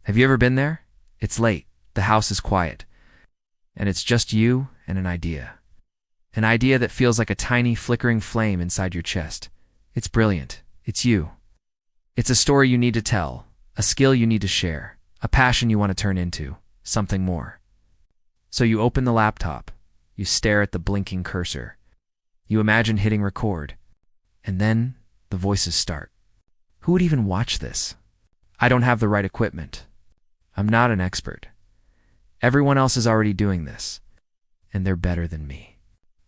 Have you ever been there? It's late, the house is quiet, and it's just you and an idea. An idea that feels like a tiny flickering flame inside your chest. It's brilliant. It's you. It's a story you need to tell, a skill you need to share, a passion you want to turn into something more. So you open the laptop, you stare at the blinking cursor, you imagine hitting record, and then the voices start. Who would even watch this? I don't have the right equipment. I'm not an expert. Everyone else is already doing this, and they're better than me.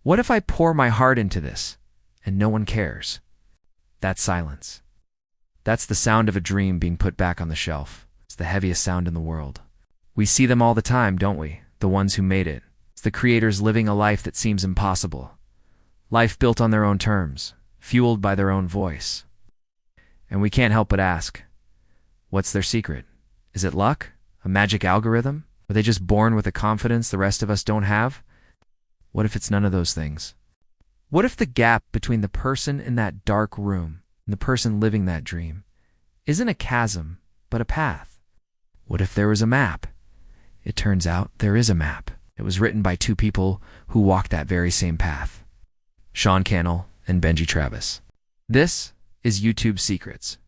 What if I pour my heart into this, and no one cares? That's silence. That's the sound of a dream being put back on the shelf. It's the heaviest sound in the world. We see them all the time, don't we? The ones who made it. It's the creators living a life that seems impossible. Life built on their own terms, fueled by their own voice. And we can't help but ask, what's their secret? Is it luck? A magic algorithm? Were they just born with a confidence the rest of us don't have? What if it's none of those things? What if the gap between the person in that dark room and the person living that dream isn't a chasm, but a path? What if there was a map? It turns out there is a map. It was written by two people who walked that very same path. Cannell and Benji Travis. This is YouTube Secrets.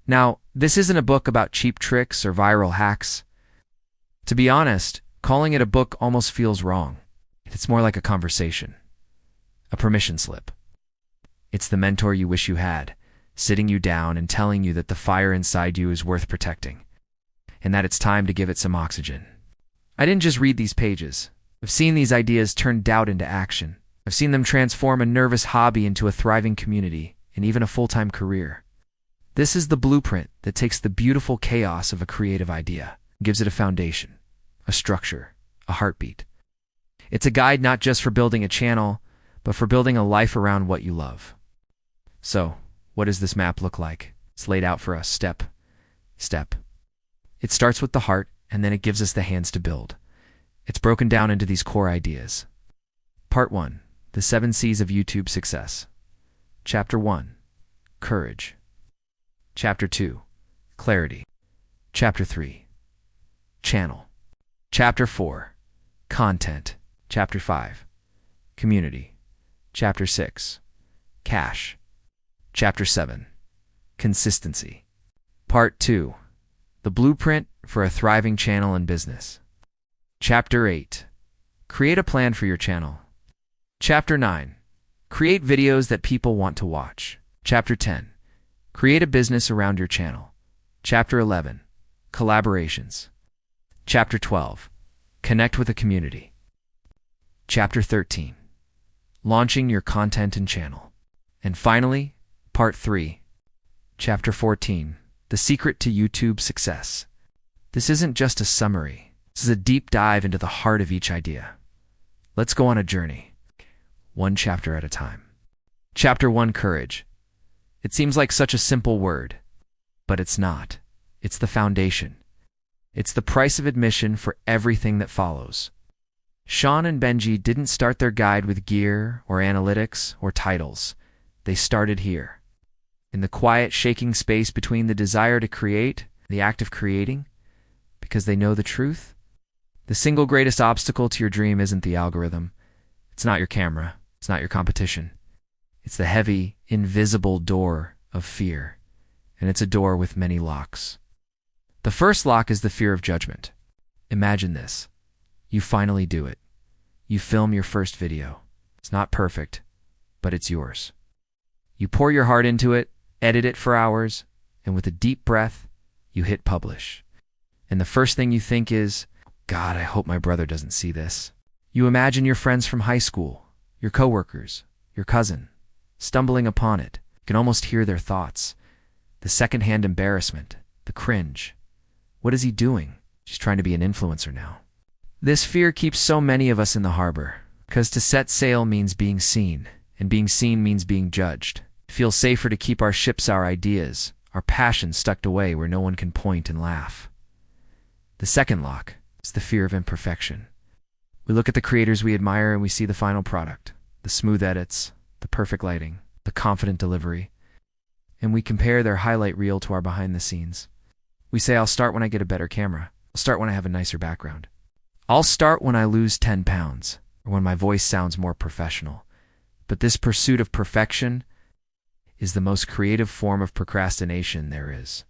Now, this isn't a book about cheap tricks or viral hacks. To be honest, calling it a book almost feels wrong. It's more like a conversation, a permission slip. It's the mentor you wish you had, sitting you down and telling you that the fire inside you is worth protecting, and that it's time to give it some oxygen. I didn't just read these pages. I've seen these ideas turn doubt into action. I've seen them transform a nervous hobby into a thriving community and even a full-time career. This is the blueprint that takes the beautiful chaos of a creative idea and gives it a foundation, a structure, a heartbeat. It's a guide not just for building a channel, but for building a life around what you love. So, what does this map look like? It's laid out for us step, step. It starts with the heart, and then it gives us the hands to build. It's broken down into these core ideas. Part 1. The 7 C's of YouTube Success. Chapter 1. Courage. Chapter 2. Clarity. Chapter 3. Channel. Chapter 4. Content. Chapter 5. Community. Chapter 6. Cash. Chapter 7. Consistency. Part 2. The blueprint for a thriving channel and business. Chapter 8. Create a plan for your channel. Chapter 9. Create videos that people want to watch. Chapter 10. Create a business around your channel. Chapter 11. Collaborations. Chapter 12. Connect with a community. Chapter 13. Launching your content and channel. And finally, Part 3. Chapter 14. The secret to YouTube success. This isn't just a summary. This is a deep dive into the heart of each idea. Let's go on a journey, one chapter at a time. Chapter 1. Courage. It seems like such a simple word, but it's not. It's the foundation. It's the price of admission for everything that follows. Sean and Benji didn't start their guide with gear or analytics or titles. They started here, in the quiet, shaking space between the desire to create, the act of creating, because they know the truth. The single greatest obstacle to your dream isn't the algorithm. It's not your camera. It's not your competition. It's the heavy, invisible door of fear, and it's a door with many locks. The first lock is the fear of judgment. Imagine this. You finally do it. You film your first video. It's not perfect, but it's yours. You pour your heart into it, edit it for hours, and with a deep breath, you hit publish. And the first thing you think is, God, I hope my brother doesn't see this. You imagine your friends from high school, your coworkers, your cousin, stumbling upon it. You can almost hear their thoughts. The secondhand embarrassment, the cringe. What is he doing? She's trying to be an influencer now. This fear keeps so many of us in the harbor, because to set sail means being seen, and being seen means being judged. It feels safer to keep our ships, our ideas, our passions tucked away where no one can point and laugh. The second lock is the fear of imperfection. We look at the creators we admire and we see the final product, the smooth edits, the perfect lighting, the confident delivery, and we compare their highlight reel to our behind the scenes. We say, I'll start when I get a better camera. I'll start when I have a nicer background. I'll start when I lose 10 pounds, or when my voice sounds more professional. But this pursuit of perfection is the most creative form of procrastination there is.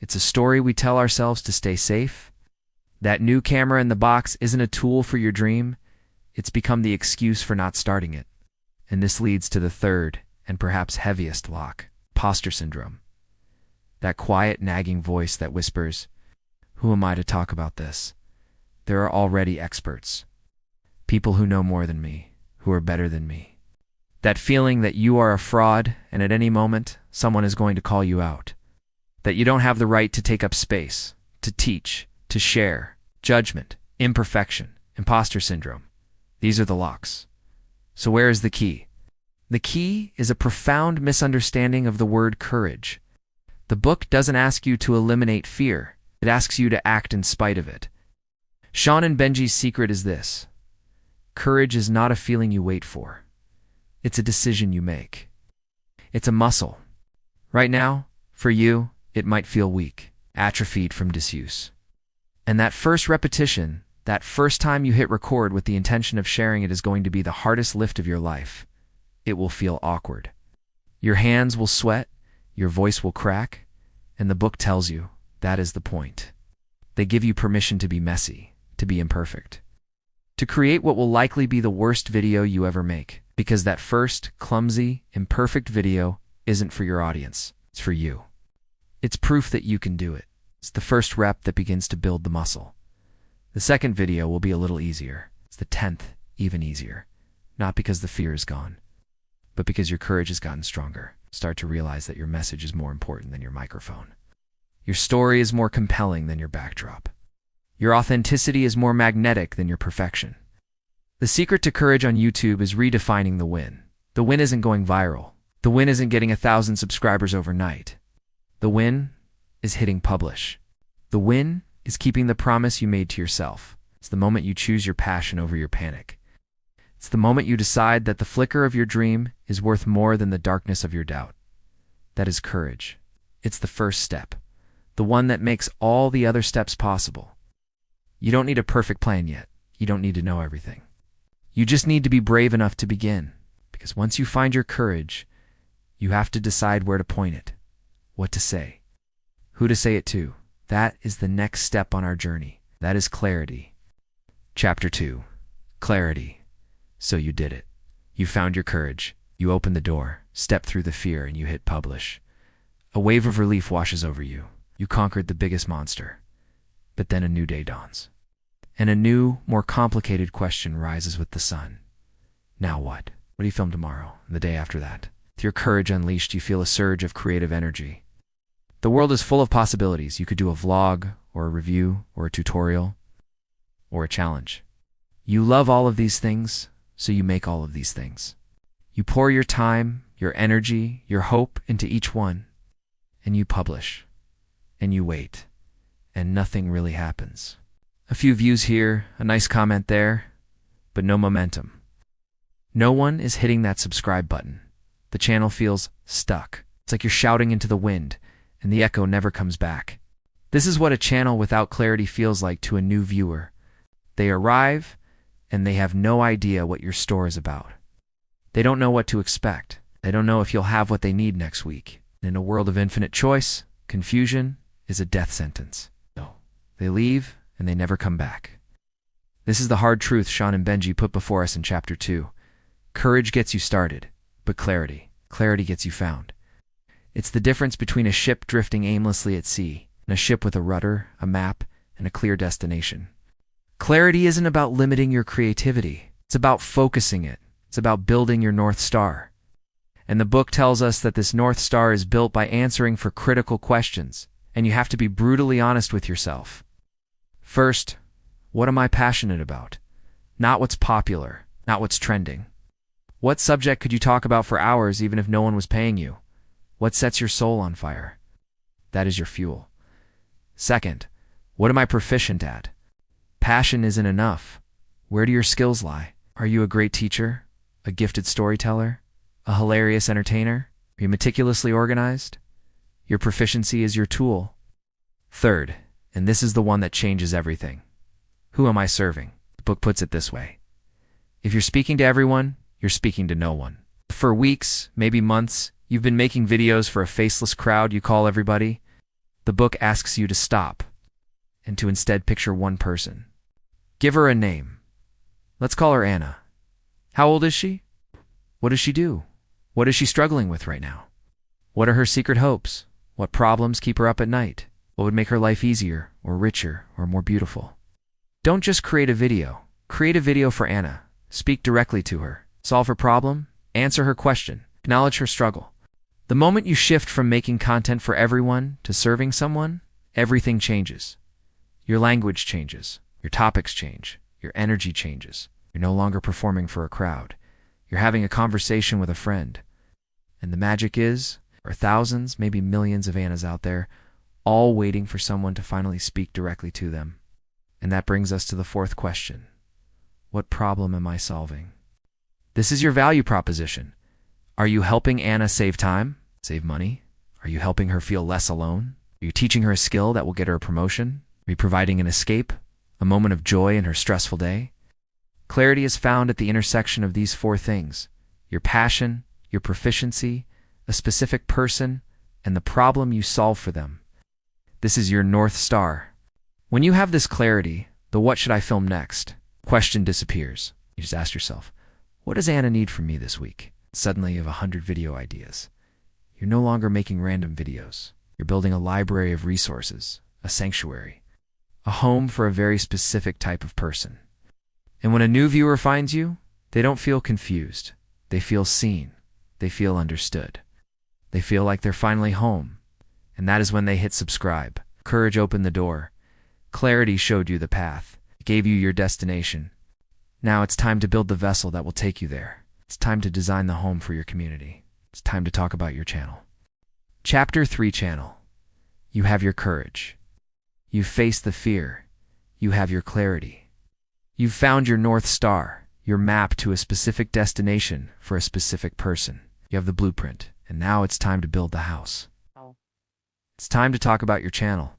It's a story we tell ourselves to stay safe. That new camera in the box isn't a tool for your dream. It's become the excuse for not starting it. And this leads to the third, and perhaps heaviest lock, imposter syndrome. That quiet, nagging voice that whispers, "Who am I to talk about this? There are already experts. People who know more than me, who are better than me." That feeling that you are a fraud and at any moment someone is going to call you out. That you don't have the right to take up space, to teach, to share. Judgment, imperfection, imposter syndrome. These are the locks. So where is the key? The key is a profound misunderstanding of the word courage. The book doesn't ask you to eliminate fear. It asks you to act in spite of it. Sean and Benji's secret is this. Courage is not a feeling you wait for. It's a decision you make. It's a muscle. Right now, for you, it might feel weak, atrophied from disuse. And that first repetition, that first time you hit record with the intention of sharing it, is going to be the hardest lift of your life. It will feel awkward. Your hands will sweat, your voice will crack, and the book tells you that is the point. They give you permission to be messy, to be imperfect, to create what will likely be the worst video you ever make, because that first, clumsy, imperfect video isn't for your audience, it's for you. It's proof that you can do it. It's the first rep that begins to build the muscle. The second video will be a little easier. It's the 10th, even easier. Not because the fear is gone, but because your courage has gotten stronger. Start to realize that your message is more important than your microphone. Your story is more compelling than your backdrop. Your authenticity is more magnetic than your perfection. The secret to courage on YouTube is redefining the win. The win isn't going viral. The win isn't getting 1,000 subscribers overnight. The win is hitting publish. The win is keeping the promise you made to yourself. It's the moment you choose your passion over your panic. It's the moment you decide that the flicker of your dream is worth more than the darkness of your doubt. That is courage. It's the first step, the one that makes all the other steps possible. You don't need a perfect plan yet. You don't need to know everything. You just need to be brave enough to begin, because once you find your courage, you have to decide where to point it, what to say, who to say it to. That is the next step on our journey. That is clarity. Chapter 2. Clarity. So you did it. You found your courage. You opened the door, stepped through the fear, and you hit publish. A wave of relief washes over you. You conquered the biggest monster. But then a new day dawns. And a new, more complicated question rises with the sun. Now what? What do you film tomorrow, and the day after that? With your courage unleashed, you feel a surge of creative energy. The world is full of possibilities. You could do a vlog, or a review, or a tutorial, or a challenge. You love all of these things, so you make all of these things. You pour your time, your energy, your hope into each one, and you publish, and you wait, and nothing really happens. A few views here, a nice comment there, but no momentum. No one is hitting that subscribe button. The channel feels stuck. It's like you're shouting into the wind, and the echo never comes back. This is what a channel without clarity feels like to a new viewer. They arrive, and they have no idea what your store is about. They don't know what to expect. They don't know if you'll have what they need next week. In a world of infinite choice, confusion is a death sentence. No. They leave, and they never come back. This is the hard truth Sean and Benji put before us in Chapter 2. Courage gets you started, but clarity gets you found. It's the difference between a ship drifting aimlessly at sea and a ship with a rudder, a map, and a clear destination. Clarity isn't about limiting your creativity. It's about focusing it. It's about building your North Star. And the book tells us that this North Star is built by answering for critical questions, and you have to be brutally honest with yourself. First, what am I passionate about? Not what's popular, not what's trending. What subject could you talk about for hours even if no one was paying you? What sets your soul on fire? That is your fuel. Second, what am I proficient at? Passion isn't enough. Where do your skills lie? Are you a great teacher? A gifted storyteller? A hilarious entertainer? Are you meticulously organized? Your proficiency is your tool. Third, and this is the one that changes everything. Who am I serving? The book puts it this way. If you're speaking to everyone, you're speaking to no one. For weeks, maybe months, you've been making videos for a faceless crowd you call everybody. The book asks you to stop and to instead picture one person. Give her a name. Let's call her Anna. How old is she? What does she do? What is she struggling with right now? What are her secret hopes? What problems keep her up at night? What would make her life easier, or richer, or more beautiful? Don't just create a video. Create a video for Anna. Speak directly to her. Solve her problem. Answer her question. Acknowledge her struggle. The moment you shift from making content for everyone to serving someone, everything changes. Your language changes. Your topics change. Your energy changes. You're no longer performing for a crowd. You're having a conversation with a friend. And the magic is, there are thousands, maybe millions of Annas out there, all waiting for someone to finally speak directly to them. And that brings us to the fourth question. What problem am I solving? This is your value proposition. Are you helping Anna save time, save money? Are you helping her feel less alone? Are you teaching her a skill that will get her a promotion? Are you providing an escape, a moment of joy in her stressful day? Clarity is found at the intersection of these four things: your passion, your proficiency, a specific person, and the problem you solve for them. This is your North Star. When you have this clarity, the what should I film next question disappears. You just ask yourself, what does Anna need from me this week? Suddenly you have 100 video ideas. You're no longer making random videos. You're building a library of resources, a sanctuary, a home for a very specific type of person. And when a new viewer finds you, they don't feel confused. They feel seen. They feel understood. They feel like they're finally home. And that is when they hit subscribe. Courage opened the door. Clarity showed you the path. It gave you your destination. Now it's time to build the vessel that will take you there. It's time to design the home for your community. It's time to talk about your channel. Chapter 3: Channel. You have your courage. You've faced the fear. You have your clarity. You've found your North Star, your map to a specific destination for a specific person. You have the blueprint, and now it's time to build the house. It's time to talk about your channel.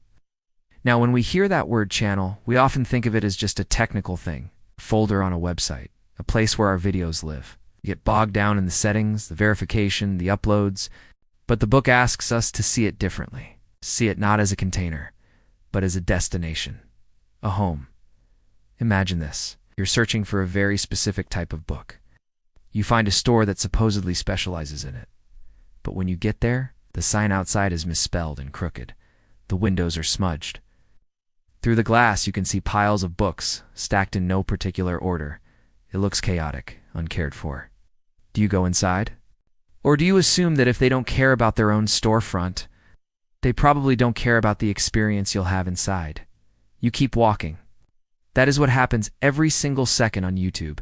Now, when we hear that word channel, we often think of it as just a technical thing, a folder on a website, a place where our videos live. We get bogged down in the settings, the verification, the uploads, but the book asks us to see it differently. See it not as a container, but as a destination, a home. Imagine this. You're searching for a very specific type of book. You find a store that supposedly specializes in it. But when you get there, the sign outside is misspelled and crooked. The windows are smudged. Through the glass, you can see piles of books, stacked in no particular order. It looks chaotic, uncared for. Do you go inside? Or do you assume that if they don't care about their own storefront, they probably don't care about the experience you'll have inside? You keep walking. That is what happens every single second on YouTube.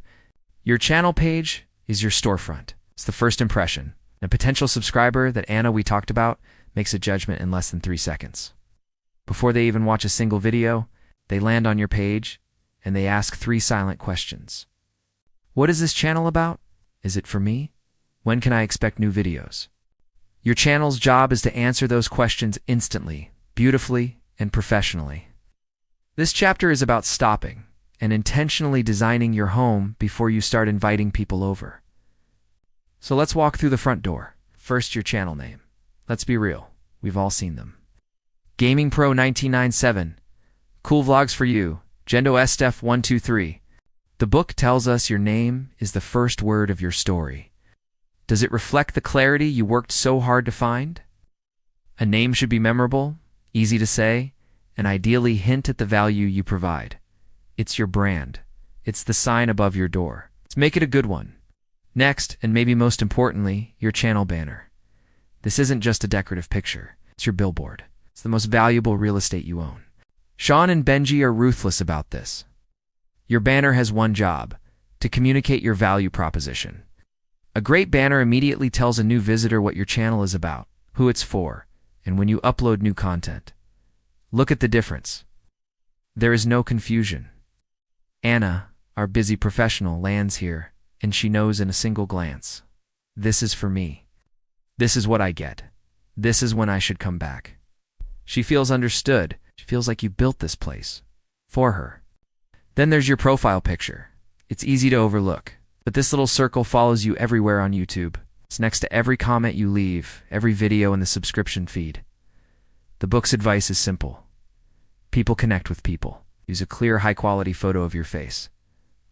Your channel page is your storefront. It's the first impression. A potential subscriber that Anna we talked about makes a judgment in less than 3 seconds. Before they even watch a single video, they land on your page and they ask 3 silent questions. What is this channel about? Is it for me? When can I expect new videos? Your channel's job is to answer those questions instantly, beautifully, and professionally. This chapter is about stopping and intentionally designing your home before you start inviting people over. So let's walk through the front door. First, your channel name. Let's be real. We've all seen them. Gaming Pro 1997. Cool Vlogs for You. Gendo Estef 123. The book tells us your name is the first word of your story. Does it reflect the clarity you worked so hard to find? A name should be memorable, easy to say, and ideally hint at the value you provide. It's your brand. It's the sign above your door. Let's make it a good one. Next, and maybe most importantly, your channel banner. This isn't just a decorative picture. It's your billboard. It's the most valuable real estate you own. Sean and Benji are ruthless about this. Your banner has one job: to communicate your value proposition. A great banner immediately tells a new visitor what your channel is about, who it's for, and when you upload new content. Look at the difference. There is no confusion. Anna, our busy professional, lands here, and she knows in a single glance. This is for me. This is what I get. This is when I should come back. She feels understood. She feels like you built this place for her. Then there's your profile picture. It's easy to overlook, but this little circle follows you everywhere on YouTube. It's next to every comment you leave, every video in the subscription feed. The book's advice is simple. People connect with people. Use a clear, high-quality photo of your face.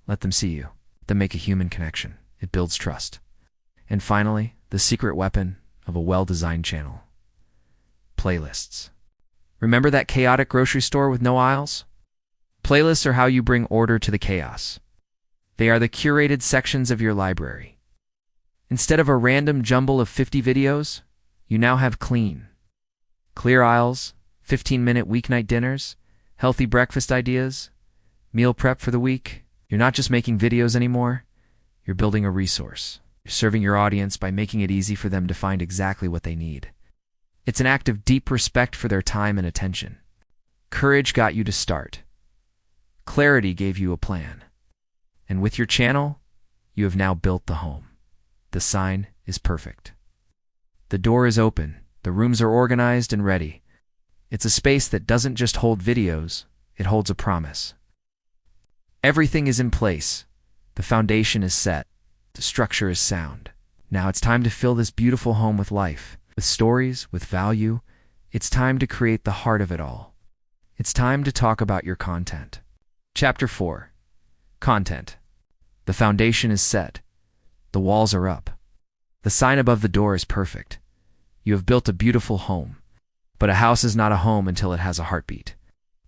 Let them see you. Let them make a human connection. It builds trust. And finally, the secret weapon of a well-designed channel. Playlists. Remember that chaotic grocery store with no aisles? Playlists are how you bring order to the chaos. They are the curated sections of your library. Instead of a random jumble of 50 videos, you now have clear aisles, 15-minute weeknight dinners, healthy breakfast ideas, meal prep for the week. You're not just making videos anymore, you're building a resource. You're serving your audience by making it easy for them to find exactly what they need. It's an act of deep respect for their time and attention. Courage got you to start. Clarity gave you a plan. And with your channel, you have now built the home. The sign is perfect. The door is open. The rooms are organized and ready. It's a space that doesn't just hold videos, it holds a promise. Everything is in place. The foundation is set. The structure is sound. Now it's time to fill this beautiful home with life, with stories, with value. It's time to create the heart of it all. It's time to talk about your content. Chapter 4. Content. The foundation is set. The walls are up. The sign above the door is perfect. You have built a beautiful home. But a house is not a home until it has a heartbeat,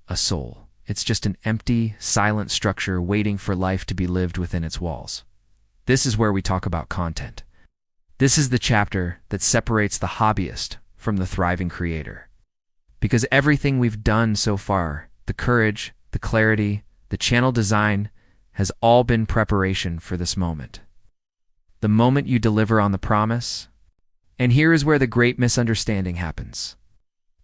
a soul. It's just an empty, silent structure waiting for life to be lived within its walls. This is where we talk about content. This is the chapter that separates the hobbyist from the thriving creator. Because everything we've done so far, the courage, the clarity, the channel design, has all been preparation for this moment. The moment you deliver on the promise. And here is where the great misunderstanding happens.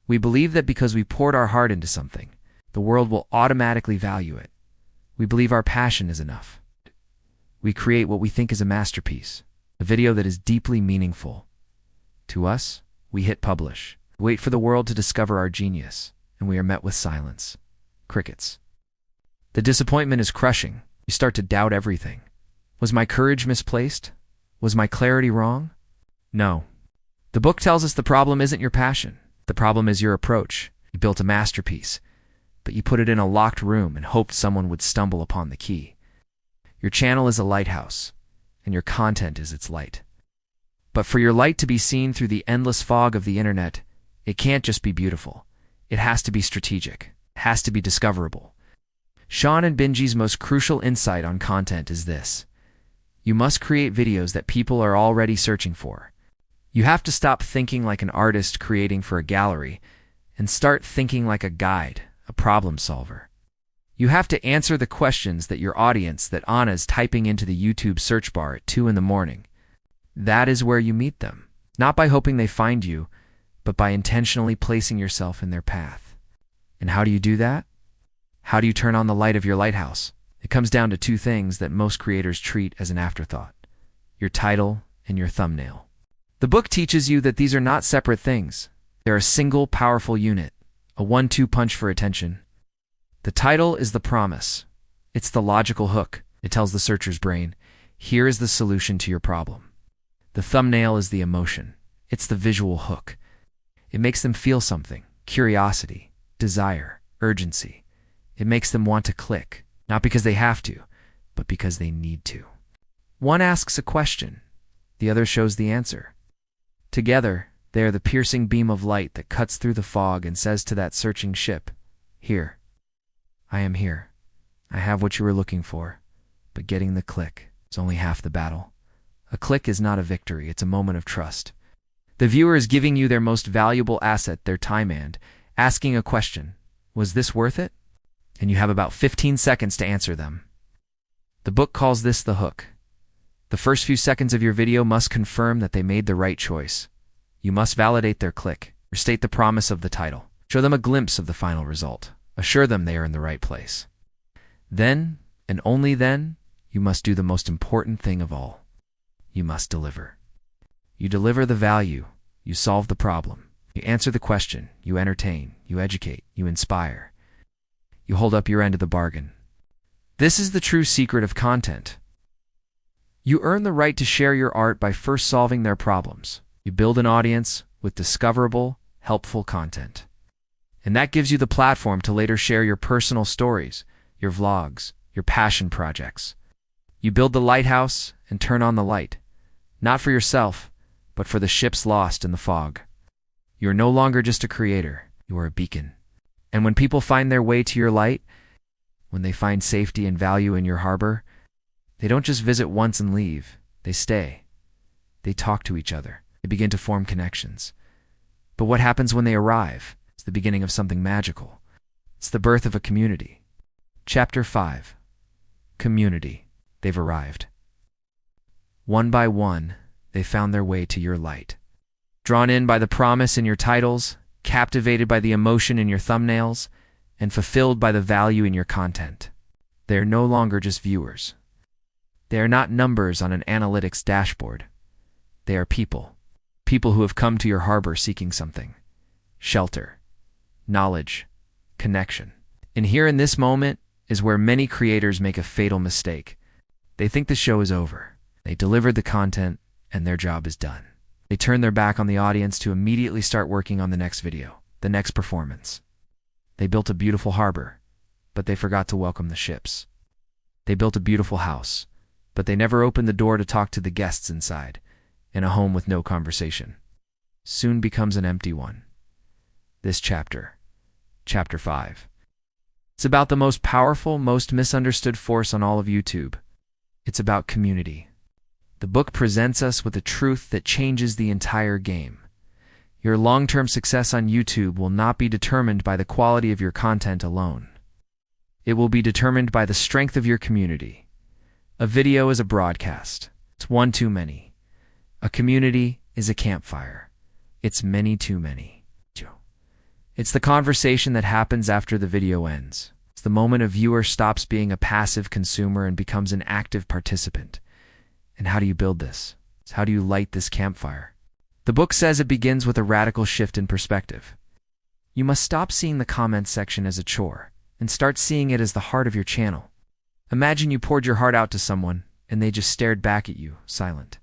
We believe that because we poured our heart into something, the world will automatically value it. We believe our passion is enough. We create what we think is a masterpiece, a video that is deeply meaningful. To us, we hit publish, wait for the world to discover our genius, and we are met with silence. Crickets. The disappointment is crushing. You start to doubt everything. Was my courage misplaced? Was my clarity wrong? No. The book tells us the problem isn't your passion. The problem is your approach. You built a masterpiece, but you put it in a locked room and hoped someone would stumble upon the key. Your channel is a lighthouse, and your content is its light. But for your light to be seen through the endless fog of the internet, it can't just be beautiful. It has to be strategic. It has to be discoverable. Sean and Benji's most crucial insight on content is this. You must create videos that people are already searching for. You have to stop thinking like an artist creating for a gallery and start thinking like a guide, a problem solver. You have to answer the questions that your audience, that Anna's typing into the YouTube search bar at 2 in the morning. That is where you meet them, not by hoping they find you, but by intentionally placing yourself in their path. And how do you do that? How do you turn on the light of your lighthouse? It comes down to two things that most creators treat as an afterthought: your title and your thumbnail. The book teaches you that these are not separate things. They're a single powerful unit, a 1-2 punch for attention. The title is the promise. It's the logical hook. It tells the searcher's brain, here is the solution to your problem. The thumbnail is the emotion. It's the visual hook. It makes them feel something: curiosity, desire, urgency. It makes them want to click, not because they have to, but because they need to. One asks a question. The other shows the answer. Together, they are the piercing beam of light that cuts through the fog and says to that searching ship, here. I am here. I have what you were looking for. But getting the click is only half the battle. A click is not a victory, it's a moment of trust. The viewer is giving you their most valuable asset, their time, and asking a question. Was this worth it? And you have about 15 seconds to answer them. The book calls this the hook. The first few seconds of your video must confirm that they made the right choice. You must validate their click, or state the promise of the title. Show them a glimpse of the final result. Assure them they are in the right place. Then, and only then, you must do the most important thing of all. You must deliver. You deliver the value. You solve the problem. You answer the question, you entertain, you educate, you inspire. You hold up your end of the bargain. This is the true secret of content. You earn the right to share your art by first solving their problems. You build an audience with discoverable, helpful content. And that gives you the platform to later share your personal stories, your vlogs, your passion projects. You build the lighthouse and turn on the light, not for yourself, but for the ships lost in the fog. You are no longer just a creator, you are a beacon. And when people find their way to your light, when they find safety and value in your harbor, they don't just visit once and leave, they stay. They talk to each other, they begin to form connections. But what happens when they arrive? It's the beginning of something magical. It's the birth of a community. Chapter 5. Community. They've arrived. One by one, they found their way to your light. Drawn in by the promise in your titles, captivated by the emotion in your thumbnails, and fulfilled by the value in your content. They are no longer just viewers. They are not numbers on an analytics dashboard. They are people. People who have come to your harbor seeking something. Shelter. Knowledge. Connection. And here in this moment is where many creators make a fatal mistake. They think the show is over. They delivered the content, and their job is done. They turn their back on the audience to immediately start working on the next video, the next performance. They built a beautiful harbor, but they forgot to welcome the ships. They built a beautiful house, but they never opened the door to talk to the guests inside, in a home with no conversation. Soon becomes an empty one. This chapter, Chapter 5. It's about the most powerful, most misunderstood force on all of YouTube. It's about community. The book presents us with a truth that changes the entire game. Your long-term success on YouTube will not be determined by the quality of your content alone. It will be determined by the strength of your community. A video is a broadcast. It's one too many. A community is a campfire. It's many too many. It's the conversation that happens after the video ends. It's the moment a viewer stops being a passive consumer and becomes an active participant. And how do you build this? How do you light this campfire? The book says it begins with a radical shift in perspective. You must stop seeing the comments section as a chore and start seeing it as the heart of your channel. Imagine you poured your heart out to someone and they just stared back at you, silent.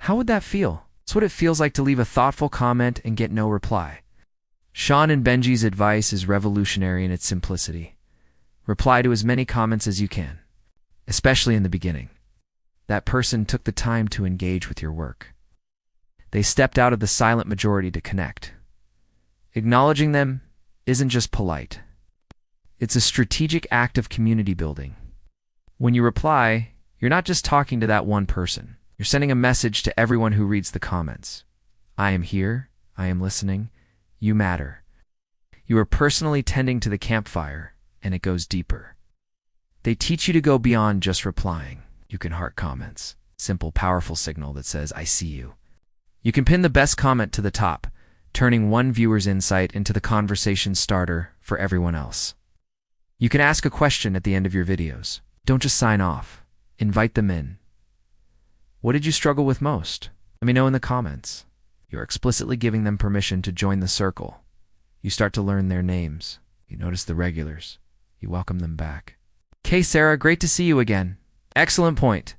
How would that feel? It's what it feels like to leave a thoughtful comment and get no reply. Sean and Benji's advice is revolutionary in its simplicity. Reply to as many comments as you can, especially in the beginning. That person took the time to engage with your work. They stepped out of the silent majority to connect. Acknowledging them isn't just polite. It's a strategic act of community building. When you reply, you're not just talking to that one person. You're sending a message to everyone who reads the comments. I am here. I am listening. You matter. You are personally tending to the campfire, and it goes deeper. They teach you to go beyond just replying. You can heart comments. Simple, powerful signal that says, I see you. You can pin the best comment to the top, turning one viewer's insight into the conversation starter for everyone else. You can ask a question at the end of your videos. Don't just sign off. Invite them in. What did you struggle with most? Let me know in the comments. You're explicitly giving them permission to join the circle. You start to learn their names. You notice the regulars. You welcome them back. "Hey Sarah, great to see you again. Excellent point."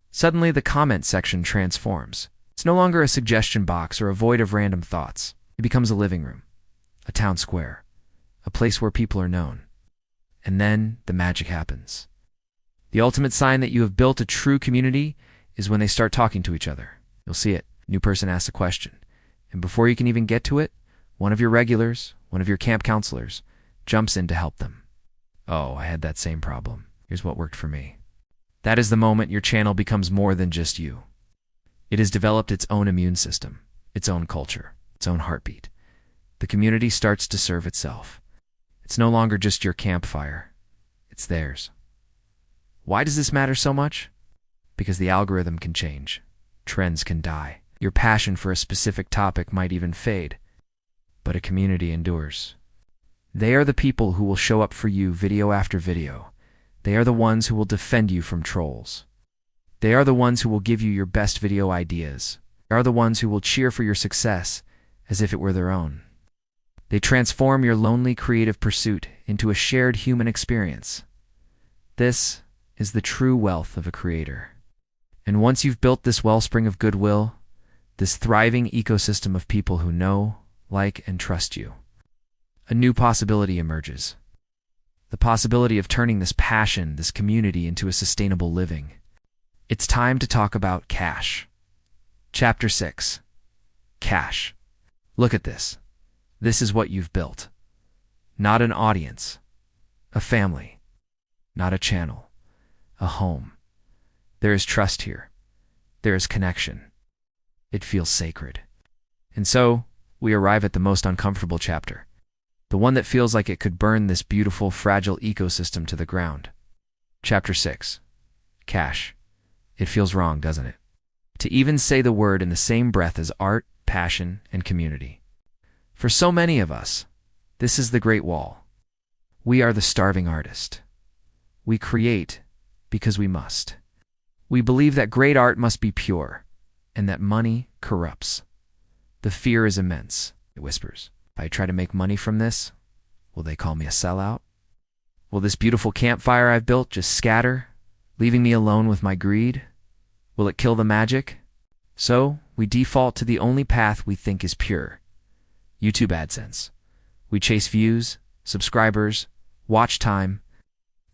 Suddenly the comment section transforms. It's no longer a suggestion box or a void of random thoughts. It becomes a living room, a town square, a place where people are known. And then the magic happens. The ultimate sign that you have built a true community is when they start talking to each other. You'll see it. New person asks a question. And before you can even get to it, one of your regulars, one of your camp counselors, jumps in to help them. Oh, I had that same problem. Here's what worked for me. That is the moment your channel becomes more than just you. It has developed its own immune system, its own culture, its own heartbeat. The community starts to serve itself. It's no longer just your campfire. It's theirs. Why does this matter so much? Because the algorithm can change. Trends can die. Your passion for a specific topic might even fade. But a community endures. They are the people who will show up for you video after video. They are the ones who will defend you from trolls. They are the ones who will give you your best video ideas. They are the ones who will cheer for your success as if it were their own. They transform your lonely creative pursuit into a shared human experience. This is the true wealth of a creator. And once you've built this wellspring of goodwill, this thriving ecosystem of people who know, like, and trust you, a new possibility emerges. The possibility of turning this passion, this community, into a sustainable living. It's time to talk about cash. Chapter 6. Cash. Look at this. This is what you've built. Not an audience. A family. Not a channel. A home. There is trust here. There is connection. It feels sacred. And so, we arrive at the most uncomfortable chapter. The one that feels like it could burn this beautiful, fragile ecosystem to the ground. Chapter 6. Cash. It feels wrong, doesn't it? To even say the word in the same breath as art, passion, and community. For so many of us, this is the Great Wall. We are the starving artist. We create because we must. We believe that great art must be pure, and that money corrupts. The fear is immense, it whispers. If I try to make money from this, will they call me a sellout? Will this beautiful campfire I've built just scatter, leaving me alone with my greed? Will it kill the magic? So, we default to the only path we think is pure. YouTube AdSense. We chase views, subscribers, watch time,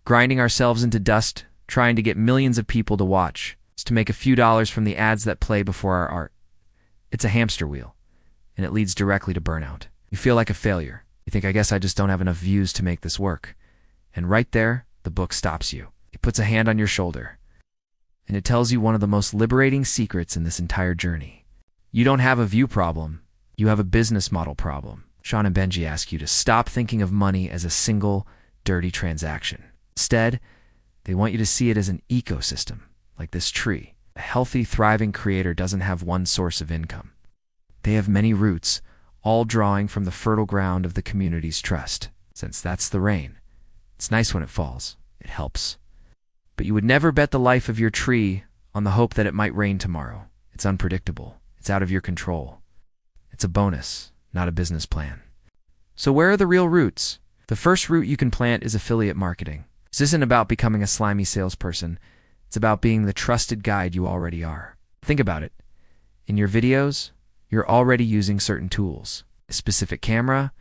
grinding ourselves into dust, trying to get millions of people to watch, to make a few dollars from the ads that play before our art. It's a hamster wheel, and it leads directly to burnout. You feel like a failure. You think, I guess I just don't have enough views to make this work. And right there, the book stops you. It puts a hand on your shoulder. And it tells you one of the most liberating secrets in this entire journey. You don't have a view problem. You have a business model problem. Sean and Benji ask you to stop thinking of money as a single, dirty transaction. Instead, they want you to see it as an ecosystem, like this tree. A healthy, thriving creator doesn't have one source of income. They have many roots, all drawing from the fertile ground of the community's trust. Since that's the rain. It's nice when it falls. It helps. But you would never bet the life of your tree on the hope that it might rain tomorrow. It's unpredictable. It's out of your control. It's a bonus, not a business plan. So where are the real roots? The first root you can plant is affiliate marketing. This isn't about becoming a slimy salesperson. It's about being the trusted guide you already are. Think about it. In your videos, you're already using certain tools. A specific camera,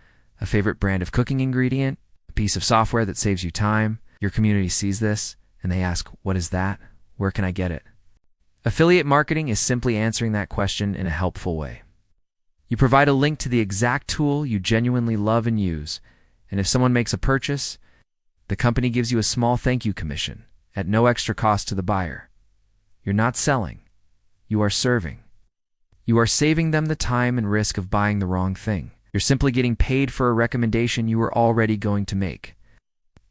a favorite brand of cooking ingredient, a piece of software that saves you time. Your community sees this, and they ask, what is that? Where can I get it? Affiliate marketing is simply answering that question in a helpful way. You provide a link to the exact tool you genuinely love and use, and if someone makes a purchase, the company gives you a small thank you commission at no extra cost to the buyer. You're not selling. You are serving. You are saving them the time and risk of buying the wrong thing. You're simply getting paid for a recommendation you were already going to make.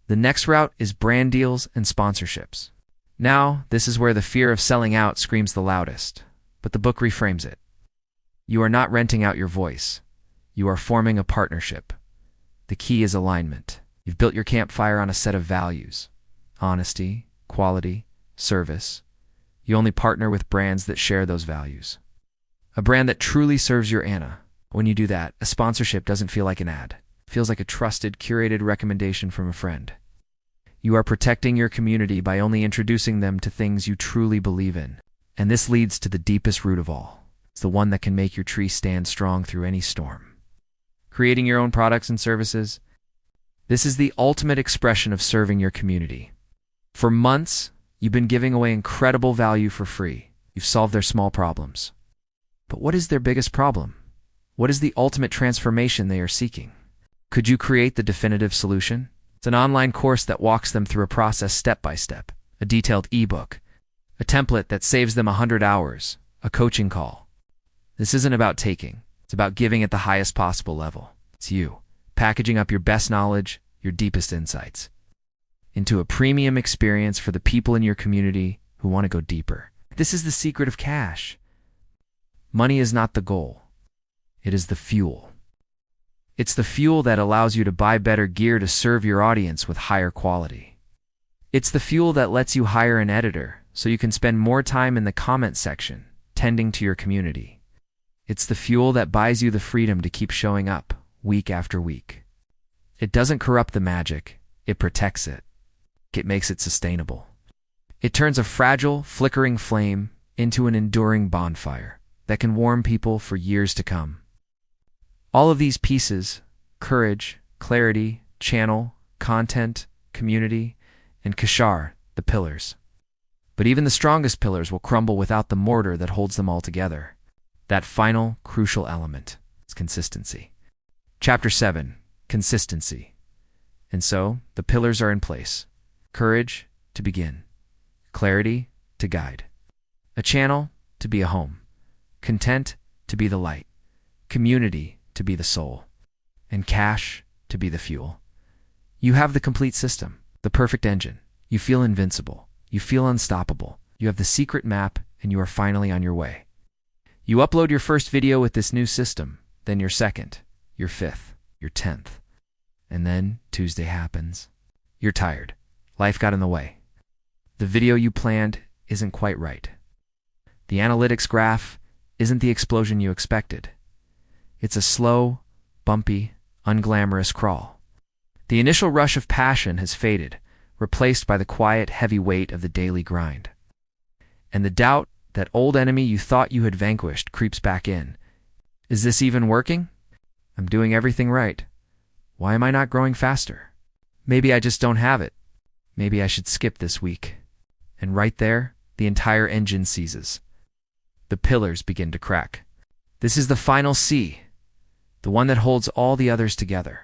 The next route is brand deals and sponsorships. Now, this is where the fear of selling out screams the loudest, but the book reframes it. You are not renting out your voice. You are forming a partnership. The key is alignment. You've built your campfire on a set of values: honesty, quality, service. You only partner with brands that share those values. A brand that truly serves your Anna. When you do that, a sponsorship doesn't feel like an ad. It feels like a trusted, curated recommendation from a friend. You are protecting your community by only introducing them to things you truly believe in. And this leads to the deepest root of all. It's the one that can make your tree stand strong through any storm. Creating your own products and services. This is the ultimate expression of serving your community. For months, you've been giving away incredible value for free. You've solved their small problems. But what is their biggest problem? What is the ultimate transformation they are seeking? Could you create the definitive solution? It's an online course that walks them through a process step by step, a detailed ebook, a template that saves them 100 hours, a coaching call. This isn't about taking. It's about giving at the highest possible level. It's you, packaging up your best knowledge, your deepest insights, into a premium experience for the people in your community who want to go deeper. This is the secret of cash. Money is not the goal. It is the fuel. It's the fuel that allows you to buy better gear to serve your audience with higher quality. It's the fuel that lets you hire an editor so you can spend more time in the comment section, tending to your community. It's the fuel that buys you the freedom to keep showing up week after week. It doesn't corrupt the magic, it protects it. It makes it sustainable. It turns a fragile, flickering flame into an enduring bonfire that can warm people for years to come. All of these pieces, courage, clarity, channel, content, community, and kashar, the pillars. But even the strongest pillars will crumble without the mortar that holds them all together. That final, crucial element is consistency. Chapter 7, Consistency. And so, the pillars are in place. Courage to begin. Clarity to guide. A channel to be a home. Content to be the light. Community to be the soul. And cash to be the fuel. You have the complete system, the perfect engine. You feel invincible. You feel unstoppable. You have the secret map, and you are finally on your way. You upload your first video with this new system, then your second, your fifth, your 10th. And then Tuesday happens. You're tired. Life got in the way. The video you planned isn't quite right. The analytics graph isn't the explosion you expected. It's a slow, bumpy, unglamorous crawl. The initial rush of passion has faded, replaced by the quiet, heavy weight of the daily grind. And the doubt, that old enemy you thought you had vanquished, creeps back in. Is this even working? I'm doing everything right. Why am I not growing faster? Maybe I just don't have it. Maybe I should skip this week. And right there, the entire engine seizes. The pillars begin to crack. This is the final C, the one that holds all the others together.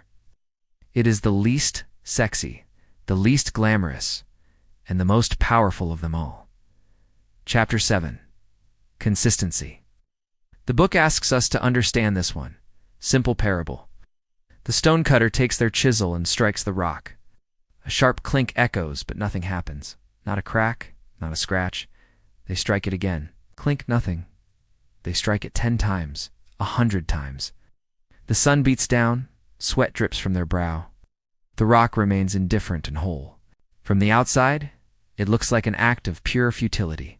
It is the least sexy, the least glamorous, and the most powerful of them all. Chapter 7, Consistency. The book asks us to understand this one. Simple parable. The stonecutter takes their chisel and strikes the rock. A sharp clink echoes, but nothing happens. Not a crack, not a scratch. They strike it again. Clink, nothing. They strike it 10 times, 100 times. The sun beats down, sweat drips from their brow. The rock remains indifferent and whole. From the outside, it looks like an act of pure futility.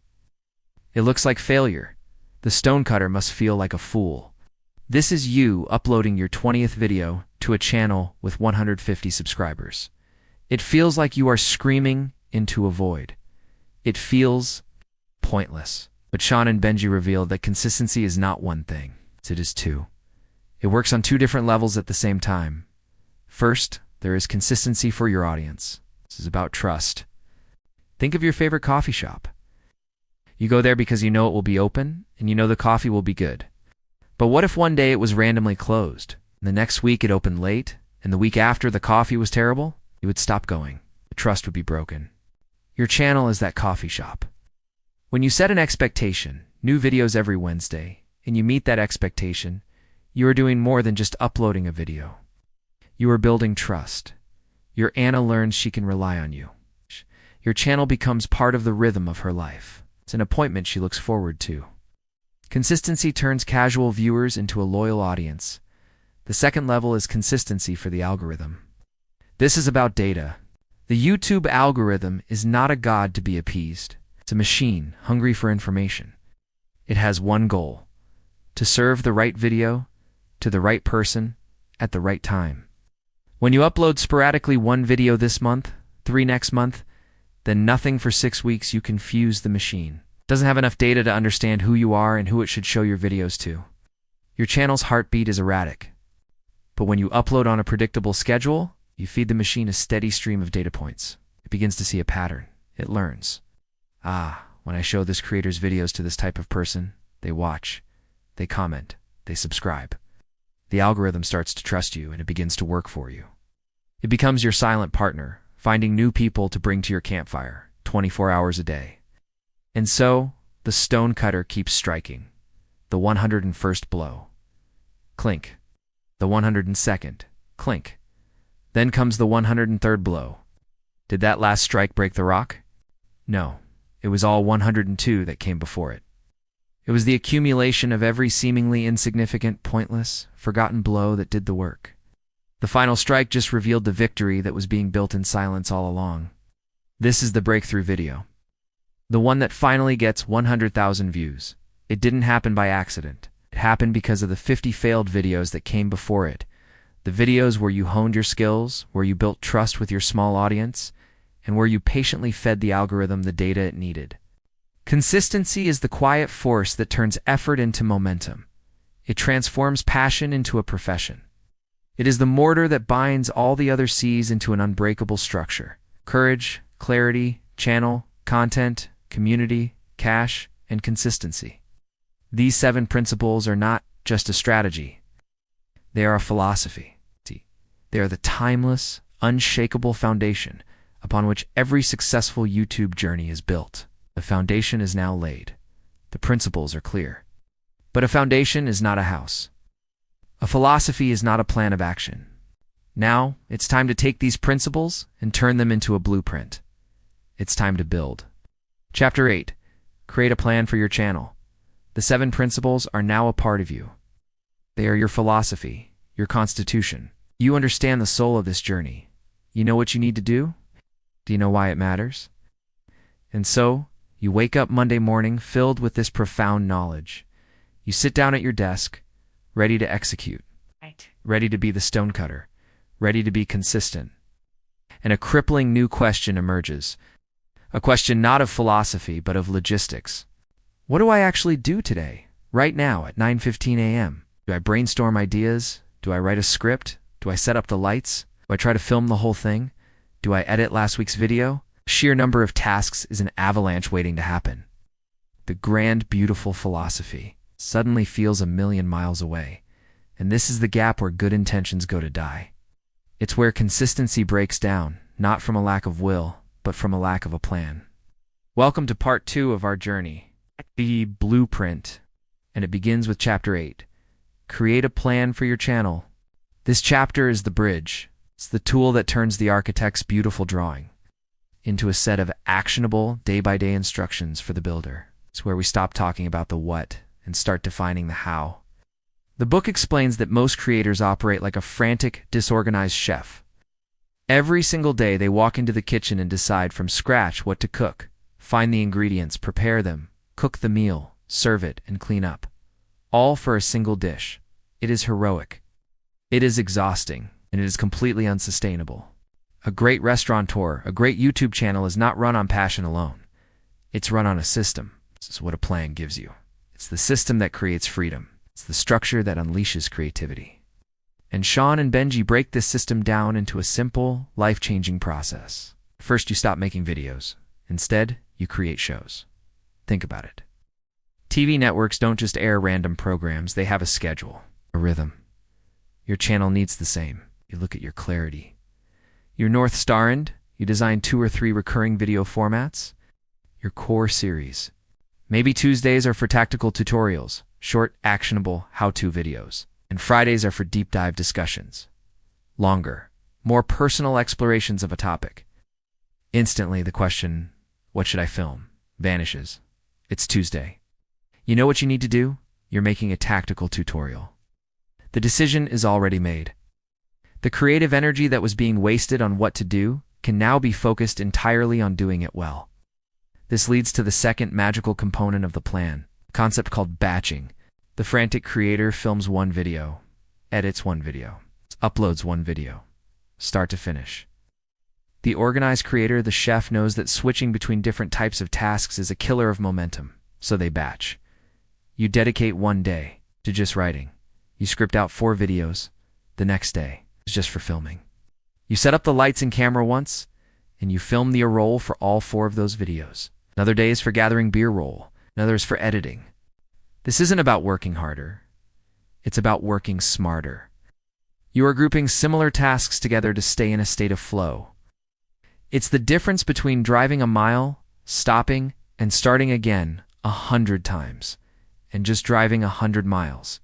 It looks like failure. The stonecutter must feel like a fool. This is you uploading your 20th video to a channel with 150 subscribers. It feels like you are screaming into a void. It feels pointless. But Sean and Benji revealed that consistency is not one thing. It is two. It works on 2 different levels at the same time. First, there is consistency for your audience. This is about trust. Think of your favorite coffee shop. You go there because you know it will be open, and you know the coffee will be good. But what if one day it was randomly closed, and the next week it opened late, and the week after the coffee was terrible? You would stop going. The trust would be broken. Your channel is that coffee shop. When you set an expectation, new videos every Wednesday, and you meet that expectation, you are doing more than just uploading a video. You are building trust. Your Anna learns she can rely on you. Your channel becomes part of the rhythm of her life. It's an appointment she looks forward to. Consistency turns casual viewers into a loyal audience. The second level is consistency for the algorithm. This is about data. The YouTube algorithm is not a god to be appeased. It's a machine hungry for information. It has one goal: to serve the right video to the right person at the right time. When you upload sporadically 1 video this month, 3 next month, then nothing for 6 weeks, you confuse the machine. It doesn't have enough data to understand who you are and who it should show your videos to. Your channel's heartbeat is erratic. But when you upload on a predictable schedule, you feed the machine a steady stream of data points. It begins to see a pattern. It learns. When I show this creator's videos to this type of person, they watch, they comment, they subscribe. The algorithm starts to trust you, and it begins to work for you. It becomes your silent partner, finding new people to bring to your campfire, 24 hours a day. And so, the stonecutter keeps striking. The 101st blow. Clink. The 102nd. Clink. Then comes the 103rd blow. Did that last strike break the rock? No. It was all 102 that came before it. It was the accumulation of every seemingly insignificant, pointless, forgotten blow that did the work. The final strike just revealed the victory that was being built in silence all along. This is the breakthrough video. The one that finally gets 100,000 views. It didn't happen by accident. It happened because of the 50 failed videos that came before it. The videos where you honed your skills, where you built trust with your small audience, and where you patiently fed the algorithm the data it needed. Consistency is the quiet force that turns effort into momentum. It transforms passion into a profession. It is the mortar that binds all the other C's into an unbreakable structure. Courage, clarity, channel, content, community, cash, and consistency. These 7 principles are not just a strategy. They are a philosophy. They are the timeless, unshakable foundation upon which every successful YouTube journey is built. The foundation is now laid. The principles are clear. But a foundation is not a house. A philosophy is not a plan of action. Now, it's time to take these principles and turn them into a blueprint. It's time to build. Chapter 8. Create a plan for your channel. The 7 principles are now a part of you. They are your philosophy, your constitution. You understand the soul of this journey. You know what you need to do? Do you know why it matters? And so, you wake up Monday morning filled with this profound knowledge. You sit down at your desk, ready to execute, ready to be the stonecutter, ready to be consistent. And a crippling new question emerges. A question not of philosophy, but of logistics. What do I actually do today, right now at 9:15 a.m.? Do I brainstorm ideas? Do I write a script? Do I set up the lights? Do I try to film the whole thing? Do I edit last week's video? The sheer number of tasks is an avalanche waiting to happen. The grand, beautiful philosophy suddenly feels a million miles away, and this is the gap where good intentions go to die. It's where consistency breaks down, not from a lack of will, but from a lack of a plan. Welcome to part 2 of our journey, the blueprint, and it begins with chapter 8. Create a plan for your channel. This chapter is the bridge. It's the tool that turns the architect's beautiful drawing into a set of actionable, day-by-day instructions for the builder. It's where we stop talking about the what and start defining the how. The book explains that most creators operate like a frantic, disorganized chef. Every single day they walk into the kitchen and decide from scratch what to cook, find the ingredients, prepare them, cook the meal, serve it, and clean up. All for a single dish. It is heroic. It is exhausting, and it is completely unsustainable. A great restaurateur, a great YouTube channel is not run on passion alone. It's run on a system. This is what a plan gives you. It's the system that creates freedom. It's the structure that unleashes creativity. And Sean and Benji break this system down into a simple, life-changing process. First, you stop making videos. Instead, you create shows. Think about it. TV networks don't just air random programs, they have a schedule, a rhythm. Your channel needs the same. You look at your clarity. Your North Star end, you design 2 or 3 recurring video formats. Your core series. Maybe Tuesdays are for tactical tutorials, short, actionable, how-to videos. And Fridays are for deep dive discussions. Longer, more personal explorations of a topic. Instantly, the question, what should I film, vanishes. It's Tuesday. You know what you need to do? You're making a tactical tutorial. The decision is already made. The creative energy that was being wasted on what to do can now be focused entirely on doing it well. This leads to the second magical component of the plan, a concept called batching. The frantic creator films 1 video, edits 1 video, uploads 1 video, start to finish. The organized creator, the chef, knows that switching between different types of tasks is a killer of momentum, so they batch. You dedicate 1 day to just writing. You script out 4 videos. The next day is just for filming. You set up the lights and camera once, and you film the roll for all 4 of those videos. Another day is for gathering B-roll. Another is for editing. This isn't about working harder. It's about working smarter. You are grouping similar tasks together to stay in a state of flow. It's the difference between driving a mile, stopping, and starting again 100 times, and just driving 100 miles.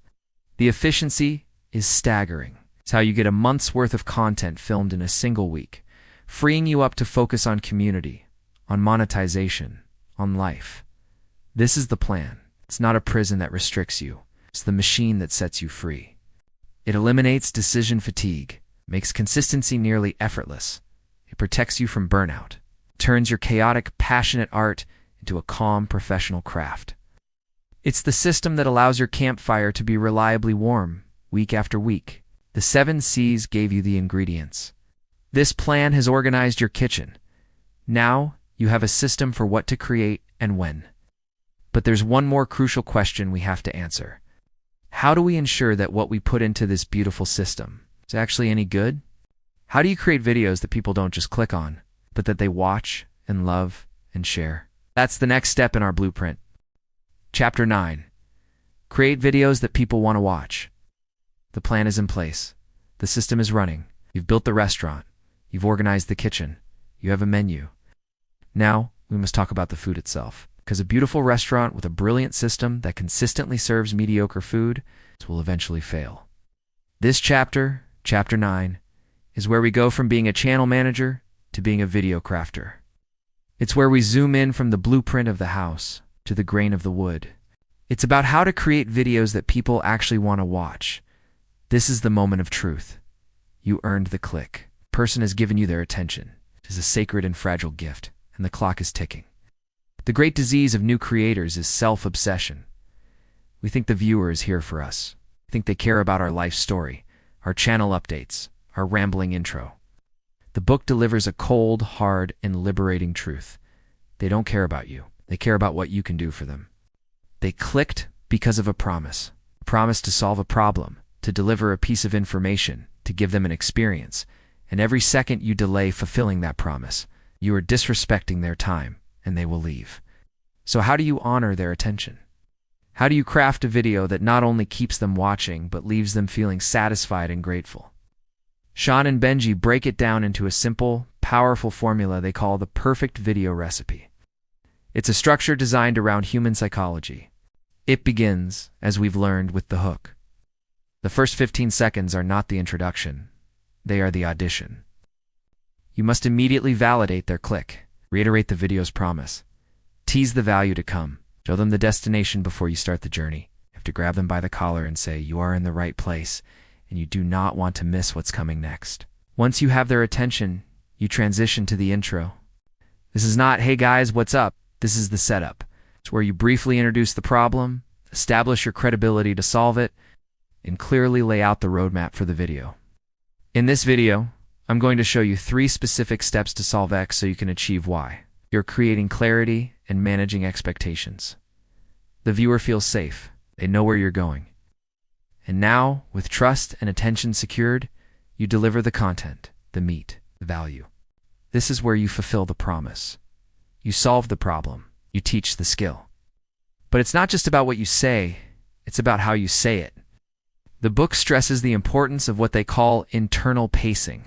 The efficiency is staggering. It's how you get a month's worth of content filmed in a single week, freeing you up to focus on community, on monetization, on life. This is the plan. It's not a prison that restricts you. It's the machine that sets you free. It eliminates decision fatigue, makes consistency nearly effortless. It protects you from burnout, turns your chaotic, passionate art into a calm, professional craft. It's the system that allows your campfire to be reliably warm, week after week, The 7 C's gave you the ingredients. This plan has organized your kitchen. Now, you have a system for what to create and when. But there's one more crucial question we have to answer. How do we ensure that what we put into this beautiful system is actually any good? How do you create videos that people don't just click on, but that they watch and love and share? That's the next step in our blueprint. Chapter 9. Create videos that people want to watch. The plan is in place. The system is running. You've built the restaurant. You've organized the kitchen. You have a menu. Now, we must talk about the food itself. Because a beautiful restaurant with a brilliant system that consistently serves mediocre food will eventually fail. This chapter, Chapter 9, is where we go from being a channel manager to being a video crafter. It's where we zoom in from the blueprint of the house to the grain of the wood. It's about how to create videos that people actually want to watch. This is the moment of truth. You earned the click. A person has given you their attention. It is a sacred and fragile gift, and the clock is ticking. The great disease of new creators is self-obsession. We think the viewer is here for us. We think they care about our life story, our channel updates, our rambling intro. The book delivers a cold, hard, and liberating truth. They don't care about you. They care about what you can do for them. They clicked because of a promise to solve a problem, to deliver a piece of information, to give them an experience. And every second you delay fulfilling that promise, you are disrespecting their time, and they will leave. So how do you honor their attention? How do you craft a video that not only keeps them watching, but leaves them feeling satisfied and grateful? Sean and Benji break it down into a simple, powerful formula they call the perfect video recipe. It's a structure designed around human psychology. It begins, as we've learned, with the hook. The first 15 seconds are not the introduction. They are the audition. You must immediately validate their click, reiterate the video's promise, tease the value to come, show them the destination before you start the journey. You have to grab them by the collar and say, you are in the right place, and you do not want to miss what's coming next. Once you have their attention, you transition to the intro. This is not, hey guys, what's up? This is the setup. It's where you briefly introduce the problem, establish your credibility to solve it, and clearly lay out the roadmap for the video. In this video, I'm going to show you 3 specific steps to solve X so you can achieve Y. You're creating clarity and managing expectations. The viewer feels safe. They know where you're going. And now, with trust and attention secured, you deliver the content, the meat, the value. This is where you fulfill the promise. You solve the problem. You teach the skill. But it's not just about what you say, it's about how you say it. The book stresses the importance of what they call internal pacing.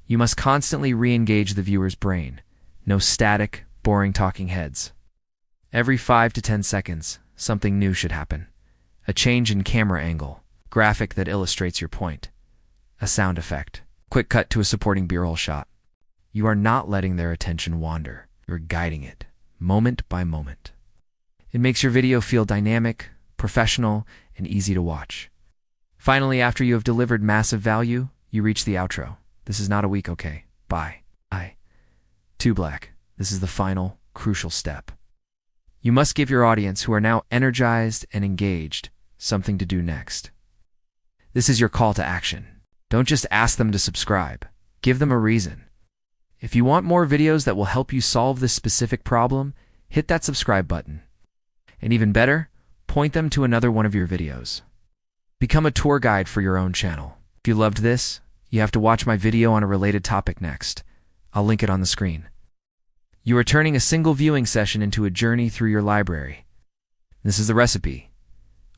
You must constantly re-engage the viewer's brain. No static, boring talking heads. Every 5 to 10 seconds, something new should happen. A change in camera angle, graphic that illustrates your point, a sound effect, quick cut to a supporting B-roll shot. You are not letting their attention wander. You're guiding it, moment by moment. It makes your video feel dynamic, professional, and easy to watch. Finally, after you have delivered massive value, you reach the outro. This is not a week, okay? Bye. Too black. This is the final, crucial step. You must give your audience, who are now energized and engaged, something to do next. This is your call to action. Don't just ask them to subscribe. Give them a reason. If you want more videos that will help you solve this specific problem, hit that subscribe button. And even better, point them to another one of your videos. Become a tour guide for your own channel. If you loved this, you have to watch my video on a related topic next. I'll link it on the screen. You are turning a single viewing session into a journey through your library. This is the recipe.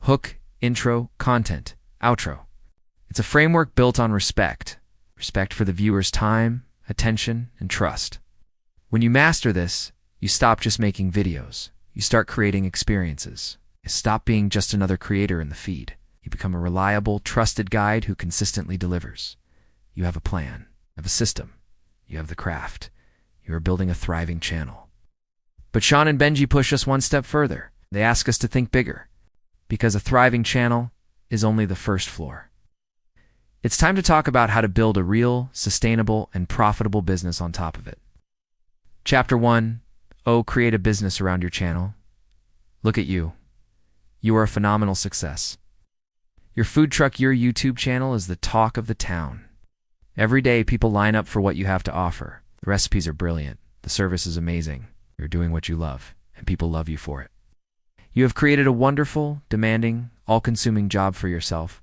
Hook, intro, content, outro. It's a framework built on respect. Respect for the viewer's time, attention, and trust. When you master this, you stop just making videos. You start creating experiences. You stop being just another creator in the feed. You become a reliable, trusted guide who consistently delivers. You have a plan. You have a system. You have the craft. You are building a thriving channel. But Sean and Benji push us one step further. They ask us to think bigger, because a thriving channel is only the first floor. It's time to talk about how to build a real, sustainable, and profitable business on top of it. Chapter 1. Create a business around your channel. Look at you. You are a phenomenal success. Your food truck, your YouTube channel is the talk of the town. Every day, people line up for what you have to offer. The recipes are brilliant. The service is amazing. You're doing what you love, and people love you for it. You have created a wonderful, demanding, all-consuming job for yourself.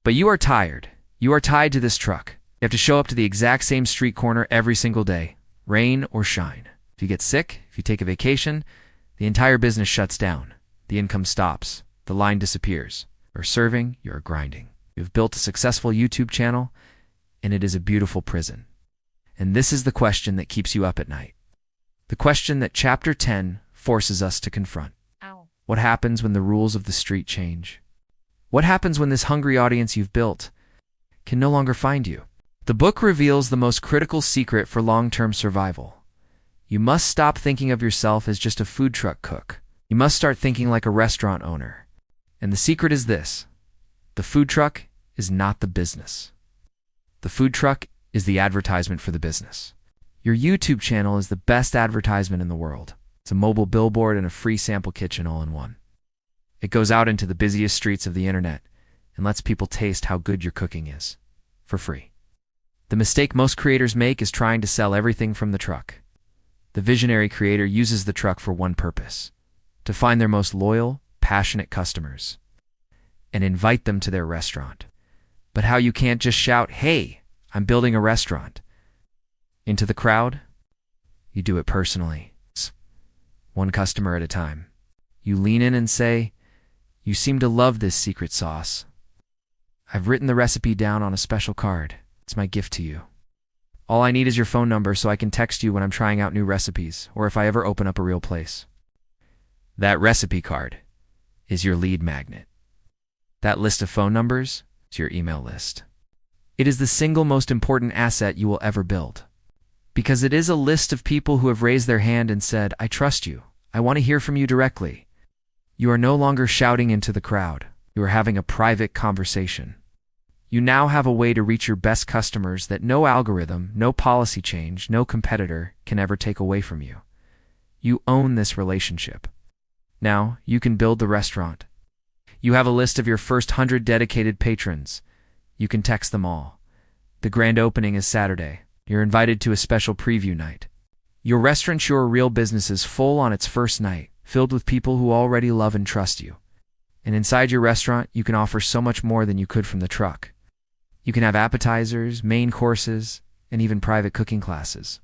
But you are tired. You are tied to this truck. You have to show up to the exact same street corner every single day, rain or shine. If you get sick, if you take a vacation, the entire business shuts down. The income stops. The line disappears. You're serving, you're grinding. You've built a successful YouTube channel, and it is a beautiful prison. And this is the question that keeps you up at night. The question that Chapter 10 forces us to confront. Ow. What happens when the rules of the street change? What happens when this hungry audience you've built can no longer find you? The book reveals the most critical secret for long-term survival. You must stop thinking of yourself as just a food truck cook. You must start thinking like a restaurant owner. And the secret is this: the food truck is not the business. The food truck is the advertisement for the business. Your YouTube channel is the best advertisement in the world. It's a mobile billboard and a free sample kitchen all in one. It goes out into the busiest streets of the internet and lets people taste how good your cooking is, for free. The mistake most creators make is trying to sell everything from the truck. The visionary creator uses the truck for one purpose: to find their most loyal, passionate customers and invite them to their restaurant. But how you can't just shout, "Hey, I'm building a restaurant," into the crowd. You do it personally, one customer at a time. You lean in and say, "You seem to love this secret sauce. I've written the recipe down on a special card. It's my gift to you. All I need is your phone number so I can text you when I'm trying out new recipes or if I ever open up a real place." That recipe card is your lead magnet. That list of phone numbers is your email list. It is the single most important asset you will ever build, because it is a list of people who have raised their hand and said, "I trust you. I want to hear from you directly." You are no longer shouting into the crowd. You are having a private conversation. You now have a way to reach your best customers that no algorithm, no policy change, no competitor can ever take away from you. You own this relationship. Now, you can build the restaurant. You have a list of your first 100 dedicated patrons. You can text them all. The grand opening is Saturday. You're invited to a special preview night. Your restaurant, your real business, is full on its first night, filled with people who already love and trust you. And inside your restaurant, you can offer so much more than you could from the truck. You can have appetizers, main courses, and even private cooking classes.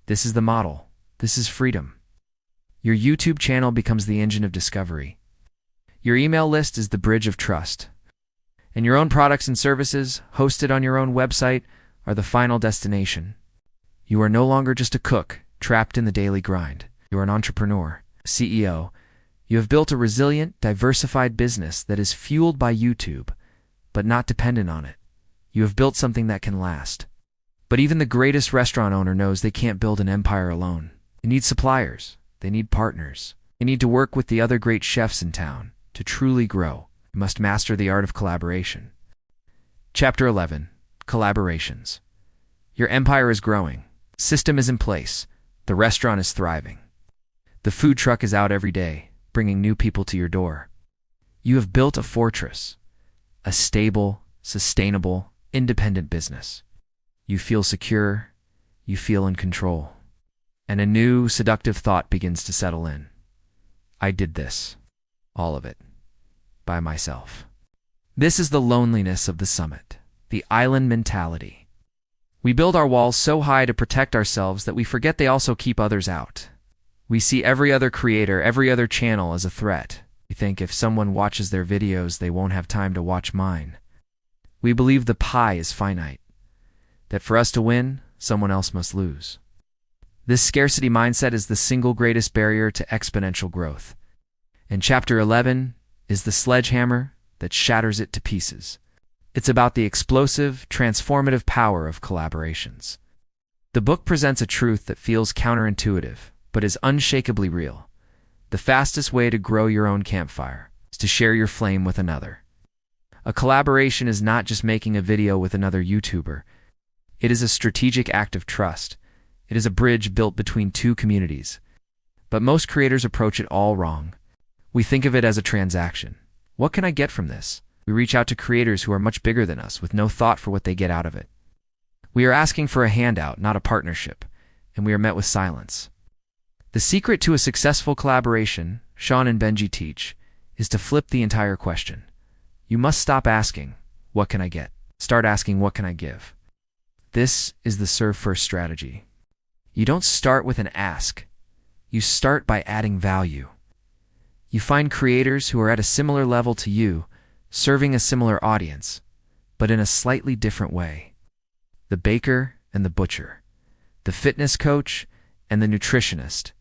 This is the model. This is freedom. Your YouTube channel becomes the engine of discovery. Your email list is the bridge of trust. And your own products and services, hosted on your own website, are the final destination. You are no longer just a cook, trapped in the daily grind. You are an entrepreneur, a CEO. You have built a resilient, diversified business that is fueled by YouTube, but not dependent on it. You have built something that can last. But even the greatest restaurant owner knows they can't build an empire alone. They need suppliers. They need partners. They need to work with the other great chefs in town. To truly grow, you must master the art of collaboration. Chapter 11. Collaborations. Your empire is growing. System is in place. The restaurant is thriving. The food truck is out every day, bringing new people to your door. You have built a fortress, a stable, sustainable, independent business. You feel secure. You feel in control. And a new, seductive thought begins to settle in. I did this. All of it. By myself. This is the loneliness of the summit. The island mentality. We build our walls so high to protect ourselves that we forget they also keep others out. We see every other creator, every other channel as a threat. We think if someone watches their videos, they won't have time to watch mine. We believe the pie is finite. That for us to win, someone else must lose. This scarcity mindset is the single greatest barrier to exponential growth. And Chapter 11 is the sledgehammer that shatters it to pieces. It's about the explosive, transformative power of collaborations. The book presents a truth that feels counterintuitive, but is unshakably real. The fastest way to grow your own campfire is to share your flame with another. A collaboration is not just making a video with another YouTuber. It is a strategic act of trust. It is a bridge built between two communities. But most creators approach it all wrong. We think of it as a transaction. What can I get from this? We reach out to creators who are much bigger than us with no thought for what they get out of it. We are asking for a handout, not a partnership, and we are met with silence. The secret to a successful collaboration, Sean and Benji teach, is to flip the entire question. You must stop asking, what can I get? Start asking, what can I give? This is the serve first strategy. You don't start with an ask. You start by adding value. You find creators who are at a similar level to you, serving a similar audience, but in a slightly different way. The baker and the butcher, the fitness coach and the nutritionist,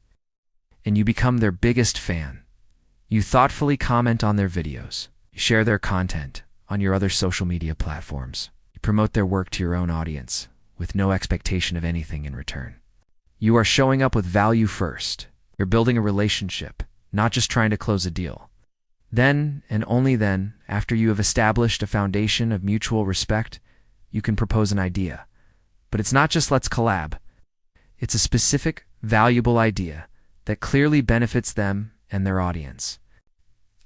and you become their biggest fan. You thoughtfully comment on their videos. You share their content on your other social media platforms. You promote their work to your own audience with no expectation of anything in return. You are showing up with value first. You're building a relationship, not just trying to close a deal. Then, and only then, after you have established a foundation of mutual respect, you can propose an idea. But it's not just let's collab. It's a specific, valuable idea that clearly benefits them and their audience.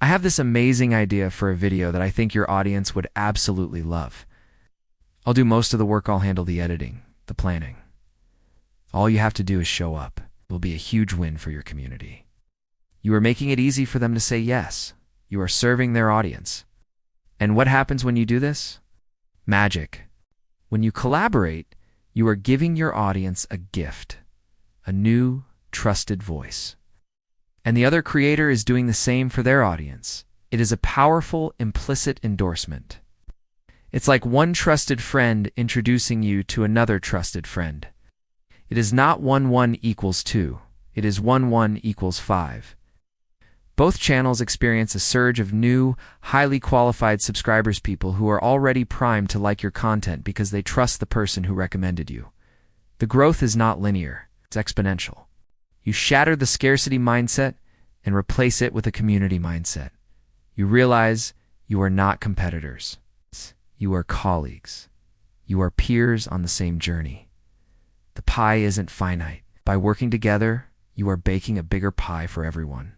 I have this amazing idea for a video that I think your audience would absolutely love. I'll do most of the work, I'll handle the editing, the planning. All you have to do is show up. It will be a huge win for your community. You are making it easy for them to say yes. You are serving their audience. And what happens when you do this? Magic. When you collaborate, you are giving your audience a gift, a new, trusted voice. And the other creator is doing the same for their audience. It is a powerful, implicit endorsement. It's like one trusted friend introducing you to another trusted friend. It is not 1 1 equals 2. It is 1 1 equals 5. Both channels experience a surge of new, highly qualified subscribers, people who are already primed to like your content because they trust the person who recommended you. The growth is not linear, it's exponential. You shatter the scarcity mindset and replace it with a community mindset. You realize you are not competitors. You are colleagues. You are peers on the same journey. The pie isn't finite. By working together, you are baking a bigger pie for everyone.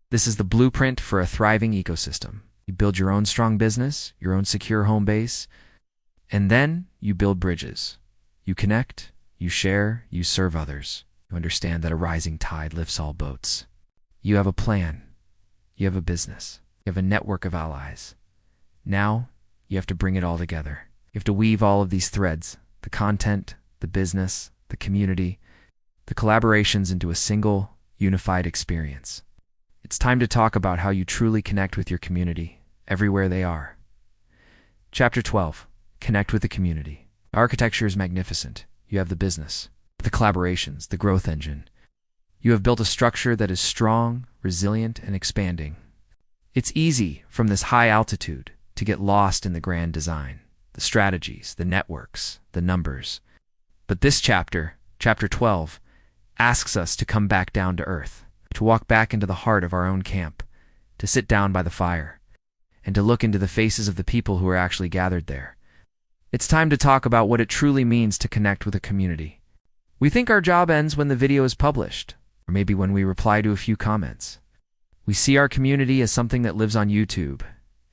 This is the blueprint for a thriving ecosystem. You build your own strong business, your own secure home base, and then you build bridges. You connect, you share, you serve others. You understand that a rising tide lifts all boats. You have a plan. You have a business. You have a network of allies. Now, you have to bring it all together. You have to weave all of these threads, the content, the business, the community, the collaborations into a single, unified experience. It's time to talk about how you truly connect with your community, everywhere they are. Chapter 12. Connect with the community. Architecture is magnificent. You have the business, the collaborations, the growth engine. You have built a structure that is strong, resilient, and expanding. It's easy, from this high altitude, to get lost in the grand design, the strategies, the networks, the numbers. But this chapter, Chapter 12, asks us to come back down to earth, to walk back into the heart of our own camp, to sit down by the fire, and to look into the faces of the people who are actually gathered there. It's time to talk about what it truly means to connect with a community. We think our job ends when the video is published, or maybe when we reply to a few comments. We see our community as something that lives on YouTube,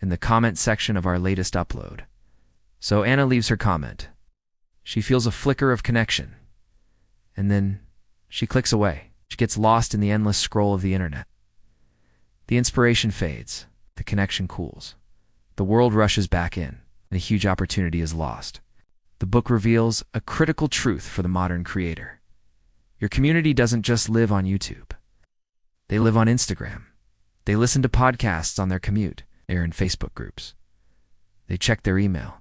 in the comment section of our latest upload. So Anna leaves her comment. She feels a flicker of connection, and then she clicks away. She gets lost in the endless scroll of the internet. The inspiration fades, the connection cools. The world rushes back in, and a huge opportunity is lost. The book reveals a critical truth for the modern creator. Your community doesn't just live on YouTube. They live on Instagram. They listen to podcasts on their commute. They're in Facebook groups. They check their email.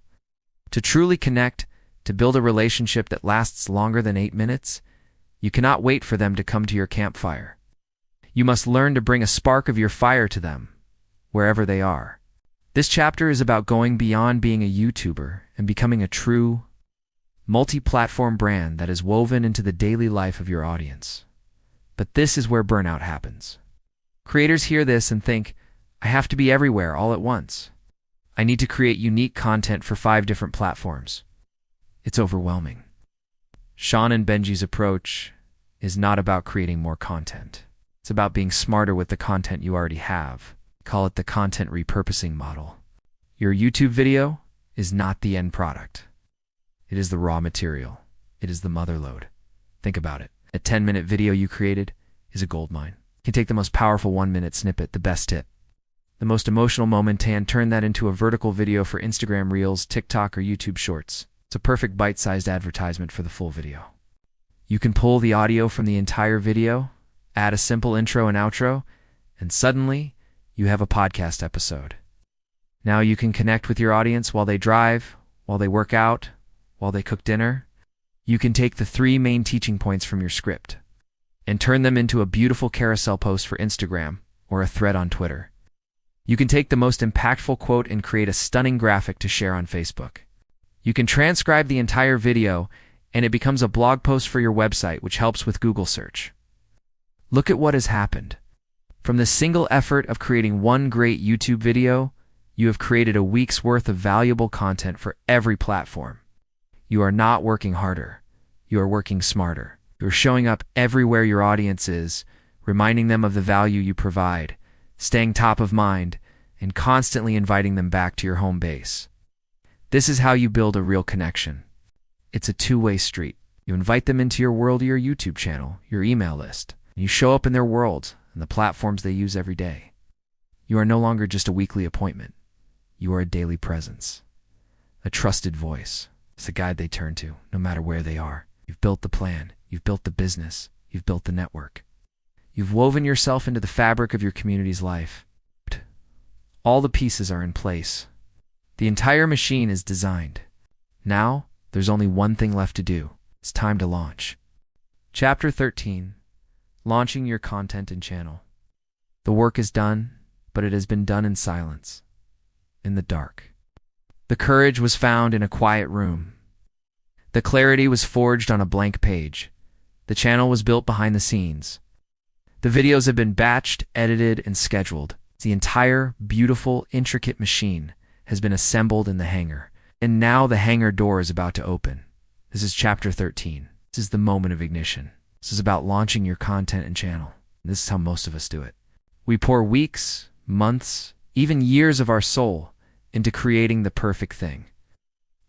To truly connect, to build a relationship that lasts longer than 8 minutes, you cannot wait for them to come to your campfire. You must learn to bring a spark of your fire to them, wherever they are. This chapter is about going beyond being a YouTuber and becoming a true, multi-platform brand that is woven into the daily life of your audience. But this is where burnout happens. Creators hear this and think, I have to be everywhere all at once. I need to create unique content for 5 different platforms. It's overwhelming. Sean and Benji's approach is not about creating more content. It's about being smarter with the content you already have. Call it the content repurposing model. Your YouTube video is not the end product. It is the raw material. It is the motherlode. Think about it. A 10-minute video you created is a goldmine. You can take the most powerful 1-minute snippet, the best tip, the most emotional moment, and turn that into a vertical video for Instagram Reels, TikTok, or YouTube Shorts. It's a perfect bite-sized advertisement for the full video. You can pull the audio from the entire video, add a simple intro and outro, and suddenly you have a podcast episode. Now you can connect with your audience while they drive, while they work out, while they cook dinner. You can take the 3 main teaching points from your script and turn them into a beautiful carousel post for Instagram or a thread on Twitter. You can take the most impactful quote and create a stunning graphic to share on Facebook. You can transcribe the entire video and it becomes a blog post for your website, which helps with Google search. Look at what has happened. From the single effort of creating one great YouTube video, you have created a week's worth of valuable content for every platform. You are not working harder. You are working smarter. You are showing up everywhere your audience is, reminding them of the value you provide, staying top of mind, and constantly inviting them back to your home base. This is how you build a real connection. It's a two-way street. You invite them into your world or your YouTube channel, your email list, and you show up in their world and the platforms they use every day. You are no longer just a weekly appointment. You are a daily presence, a trusted voice. It's the guide they turn to, no matter where they are. You've built the plan. You've built the business. You've built the network. You've woven yourself into the fabric of your community's life. All the pieces are in place. The entire machine is designed. Now, there's only one thing left to do. It's time to launch. Chapter 13. Launching your content and channel. The work is done, but it has been done in silence, in the dark. The courage was found in a quiet room. The clarity was forged on a blank page. The channel was built behind the scenes. The videos have been batched, edited, and scheduled. The entire, beautiful, intricate machine has been assembled in the hangar. And now the hangar door is about to open. This is Chapter 13. This is the moment of ignition. This is about launching your content and channel. And this is how most of us do it. We pour weeks, months, even years of our soul into creating the perfect thing.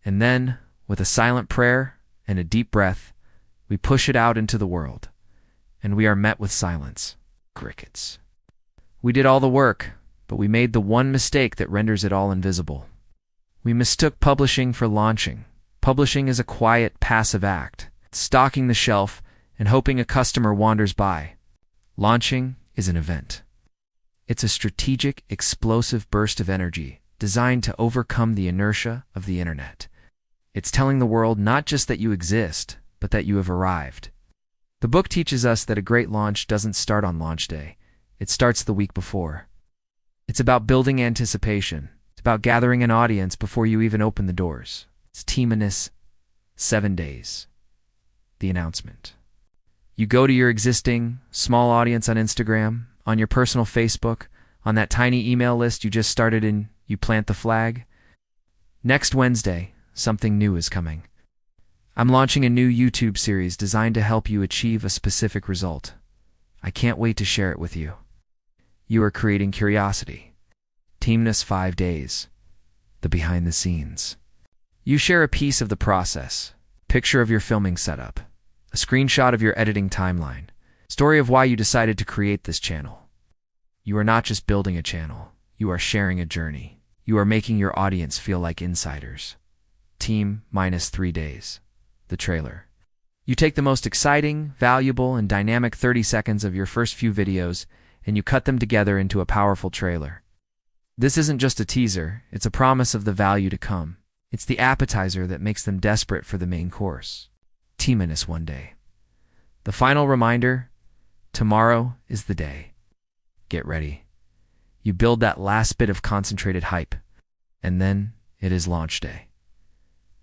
And then, with a silent prayer and a deep breath, we push it out into the world. And we are met with silence. Crickets. We did all the work, but we made the one mistake that renders it all invisible. We mistook publishing for launching. Publishing is a quiet, passive act, stocking the shelf and hoping a customer wanders by. Launching is an event. It's a strategic, explosive burst of energy designed to overcome the inertia of the internet. It's telling the world not just that you exist, but that you have arrived. The book teaches us that a great launch doesn't start on launch day. It starts the week before. It's about building anticipation. It's about gathering an audience before you even open the doors. It's T-minus 7 days. The announcement. You go to your existing small audience on Instagram, on your personal Facebook, on that tiny email list you just started and you plant the flag. Next Wednesday, something new is coming. I'm launching a new YouTube series designed to help you achieve a specific result. I can't wait to share it with you. You are creating curiosity. Teamness 5 days. The behind the scenes. You share a piece of the process, picture of your filming setup, a screenshot of your editing timeline, story of why you decided to create this channel. You are not just building a channel, you are sharing a journey. You are making your audience feel like insiders. Team minus 3 days. The trailer. You take the most exciting, valuable, and dynamic 30 seconds of your first few videos and you cut them together into a powerful trailer. This isn't just a teaser, it's a promise of the value to come. It's the appetizer that makes them desperate for the main course. T-minus 1 day. The final reminder, tomorrow is the day. Get ready. You build that last bit of concentrated hype, and then it is launch day.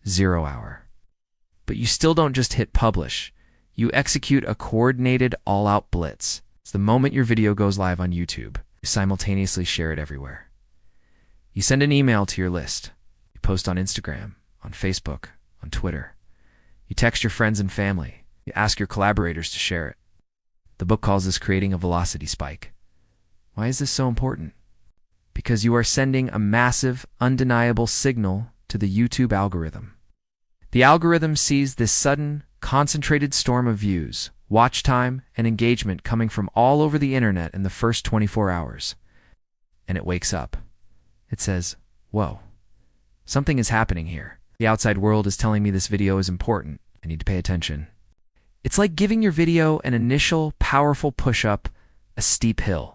0 hour. But you still don't just hit publish. You execute a coordinated all-out blitz. It's the moment your video goes live on YouTube. You simultaneously share it everywhere. You send an email to your list. You post on Instagram, on Facebook, on Twitter. You text your friends and family. You ask your collaborators to share it. The book calls this creating a velocity spike. Why is this so important? Because you are sending a massive, undeniable signal to the YouTube algorithm. The algorithm sees this sudden, concentrated storm of views, watch time, and engagement coming from all over the internet in the first 24 hours. And it wakes up. It says, "Whoa, something is happening here. The outside world is telling me this video is important. I need to pay attention." It's like giving your video an initial, powerful push-up a steep hill.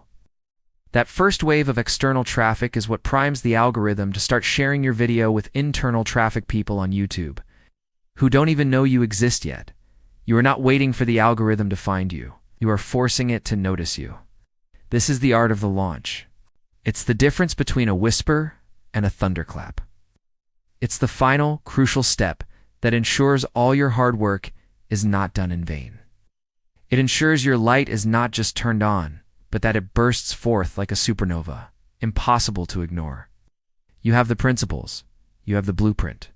That first wave of external traffic is what primes the algorithm to start sharing your video with internal traffic people on YouTube, who don't even know you exist yet. You are not waiting for the algorithm to find you. You are forcing it to notice you. This is the art of the launch. It's the difference between a whisper and a thunderclap. It's the final, crucial step that ensures all your hard work is not done in vain. It ensures your light is not just turned on, but that it bursts forth like a supernova, impossible to ignore. You have the principles. You have the blueprint.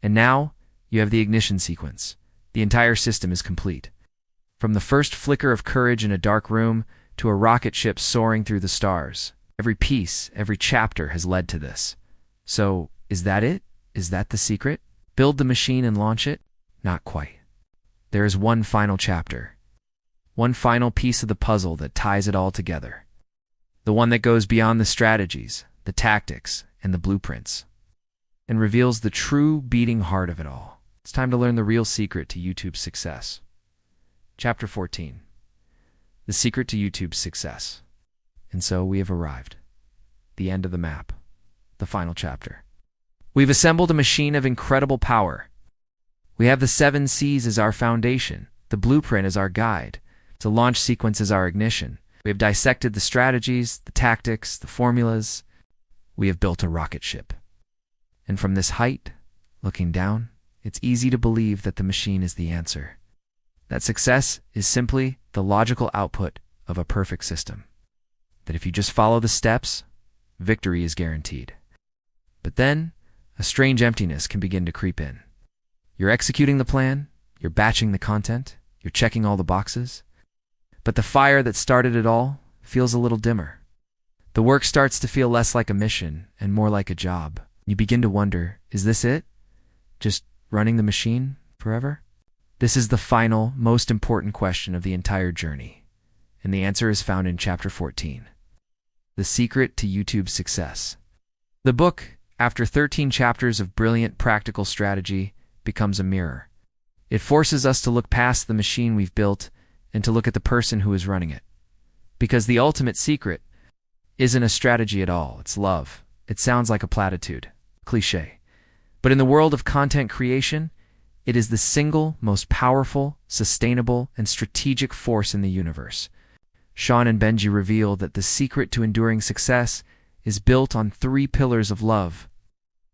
And now, you have the ignition sequence. The entire system is complete. From the first flicker of courage in a dark room to a rocket ship soaring through the stars, every piece, every chapter has led to this. So, is that it? Is that the secret? Build the machine and launch it? Not quite. There is one final chapter. One final piece of the puzzle that ties it all together. The one that goes beyond the strategies, the tactics, and the blueprints, and reveals the true beating heart of it all. It's time to learn the real secret to YouTube's success. Chapter 14. The secret to YouTube's success. And so we have arrived. The end of the map. The final chapter. We've assembled a machine of incredible power. We have the 7 C's as our foundation, the blueprint as our guide, the launch sequence as our ignition. We have dissected the strategies, the tactics, the formulas. We have built a rocket ship. And from this height, looking down, it's easy to believe that the machine is the answer. That success is simply the logical output of a perfect system. That if you just follow the steps, victory is guaranteed. But then, a strange emptiness can begin to creep in. You're executing the plan, you're batching the content, you're checking all the boxes, but the fire that started it all feels a little dimmer. The work starts to feel less like a mission and more like a job. You begin to wonder, is this it? Just running the machine forever? This is the final, most important question of the entire journey, and the answer is found in Chapter 14. The secret to YouTube's success. The book, after 13 chapters of brilliant practical strategy, becomes a mirror. It forces us to look past the machine we've built and to look at the person who is running it. Because the ultimate secret isn't a strategy at all, it's love. It sounds like a platitude, cliché. But in the world of content creation, it is the single most powerful, sustainable, and strategic force in the universe. Sean and Benji reveal that the secret to enduring success is built on 3 pillars of love.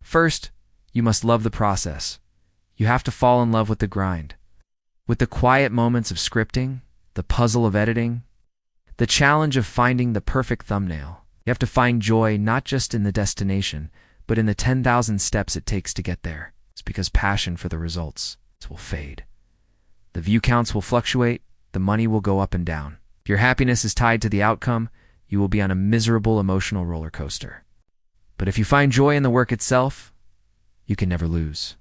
First, you must love the process. You have to fall in love with the grind, with the quiet moments of scripting, the puzzle of editing, the challenge of finding the perfect thumbnail. You have to find joy not just in the destination, but in the 10,000 steps it takes to get there. It's because passion for the results will fade. The view counts will fluctuate, the money will go up and down. If your happiness is tied to the outcome, you will be on a miserable emotional roller coaster. But if you find joy in the work itself, you can never lose.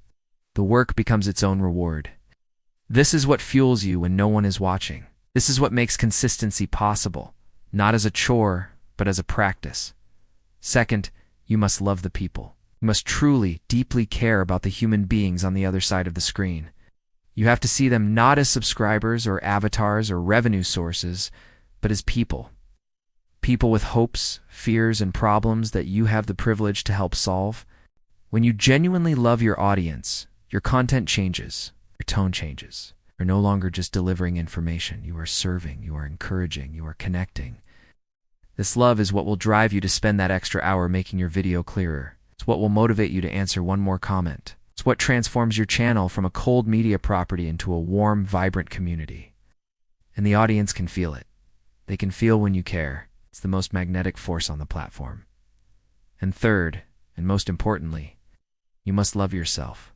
The work becomes its own reward. This is what fuels you when no one is watching. This is what makes consistency possible, not as a chore, but as a practice. Second, you must love the people. You must truly, deeply care about the human beings on the other side of the screen. You have to see them not as subscribers or avatars or revenue sources, but as people. People with hopes, fears, and problems that you have the privilege to help solve. When you genuinely love your audience, your content changes, your tone changes. You're no longer just delivering information. You are serving, you are encouraging, you are connecting. This love is what will drive you to spend that extra hour making your video clearer. It's what will motivate you to answer one more comment. It's what transforms your channel from a cold media property into a warm, vibrant community. And the audience can feel it. They can feel when you care. It's the most magnetic force on the platform. And third, and most importantly, you must love yourself.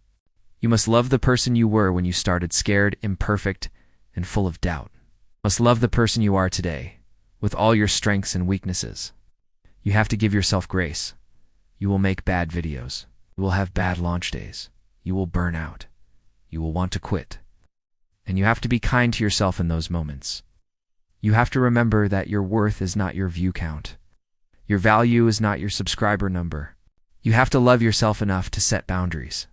You must love the person you were when you started, scared, imperfect, and full of doubt. You must love the person you are today, with all your strengths and weaknesses. You have to give yourself grace. You will make bad videos. You will have bad launch days. You will burn out. You will want to quit. And you have to be kind to yourself in those moments. You have to remember that your worth is not your view count. Your value is not your subscriber number. You have to love yourself enough to set boundaries,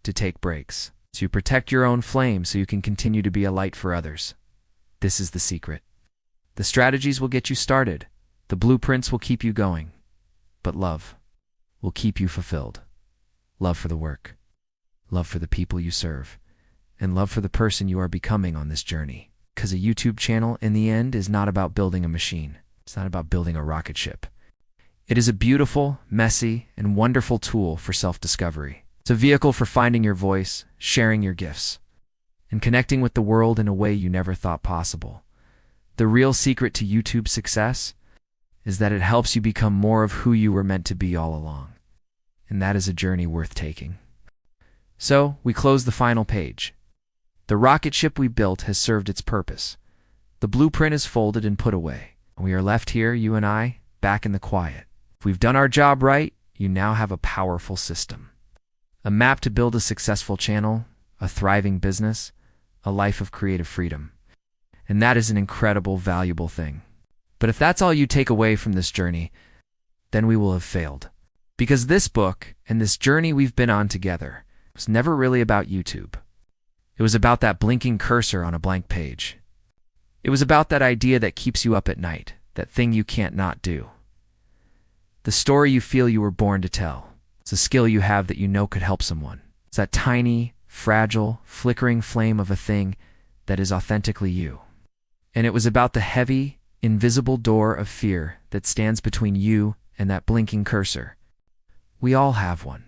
to take breaks, to protect your own flame so you can continue to be a light for others. This is the secret. The strategies will get you started. The blueprints will keep you going. But love will keep you fulfilled. Love for the work, love for the people you serve, and love for the person you are becoming on this journey. Because a YouTube channel, in the end, is not about building a machine. It's not about building a rocket ship. It is a beautiful, messy, and wonderful tool for self-discovery. It's a vehicle for finding your voice, sharing your gifts, and connecting with the world in a way you never thought possible. The real secret to YouTube success is that it helps you become more of who you were meant to be all along. And that is a journey worth taking. So, we close the final page. The rocket ship we built has served its purpose. The blueprint is folded and put away. We are left here, you and I, back in the quiet. If we've done our job right, you now have a powerful system. A map to build a successful channel, a thriving business, a life of creative freedom. And that is an incredible, valuable thing. But if that's all you take away from this journey, then we will have failed. Because this book and this journey we've been on together was never really about YouTube. It was about that blinking cursor on a blank page. It was about that idea that keeps you up at night, that thing you can't not do. The story you feel you were born to tell. It's a skill you have that you know could help someone. It's that tiny, fragile, flickering flame of a thing that is authentically you. And it was about the heavy, invisible door of fear that stands between you and that blinking cursor. We all have one.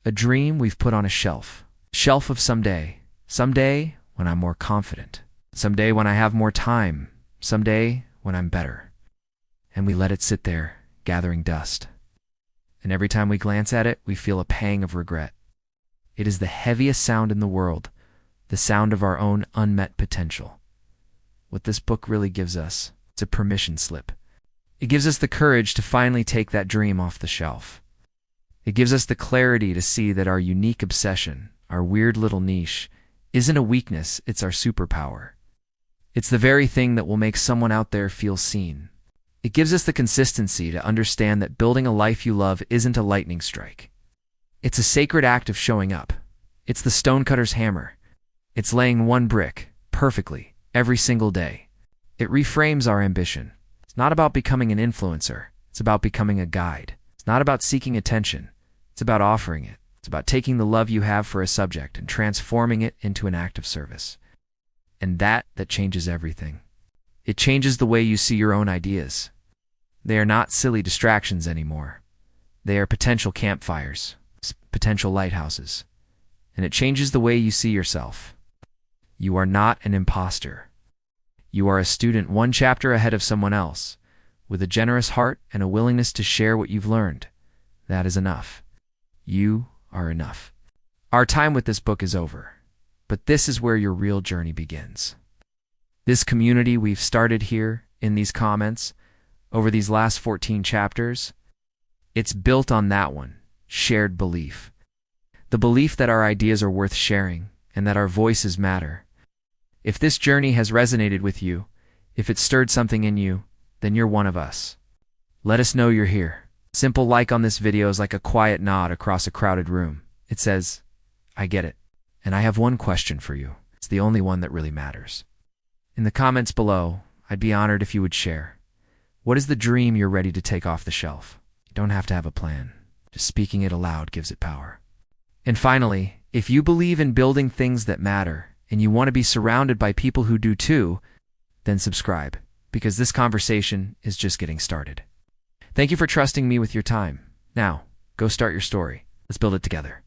A dream we've put on a shelf. Shelf of someday. Someday when I'm more confident. Someday when I have more time. Someday when I'm better. And we let it sit there, gathering dust. And every time we glance at it, we feel a pang of regret. It is the heaviest sound in the world, the sound of our own unmet potential. What this book really gives us, it's a permission slip. It gives us the courage to finally take that dream off the shelf. It gives us the clarity to see that our unique obsession, our weird little niche, isn't a weakness, it's our superpower. It's the very thing that will make someone out there feel seen. It gives us the consistency to understand that building a life you love isn't a lightning strike. It's a sacred act of showing up. It's the Stonecutter's hammer. It's laying one brick, perfectly, every single day. It reframes our ambition. It's not about becoming an influencer. It's about becoming a guide. It's not about seeking attention. It's about offering it. It's about taking the love you have for a subject and transforming it into an act of service. And that changes everything. It changes the way you see your own ideas. They are not silly distractions anymore. They are potential campfires, potential lighthouses. And it changes the way you see yourself. You are not an imposter. You are a student one chapter ahead of someone else, with a generous heart and a willingness to share what you've learned. That is enough. You are enough. Our time with this book is over, but this is where your real journey begins. This community we've started here in these comments over these last 14 chapters, it's built on that one, shared belief. The belief that our ideas are worth sharing and that our voices matter. If this journey has resonated with you, if it stirred something in you, then you're one of us. Let us know you're here. Simple like on this video is like a quiet nod across a crowded room. It says, I get it. And I have one question for you. It's the only one that really matters. In the comments below, I'd be honored if you would share. What is the dream you're ready to take off the shelf? You don't have to have a plan. Just speaking it aloud gives it power. And finally, if you believe in building things that matter and you want to be surrounded by people who do too, then subscribe, because this conversation is just getting started. Thank you for trusting me with your time. Now, go start your story. Let's build it together.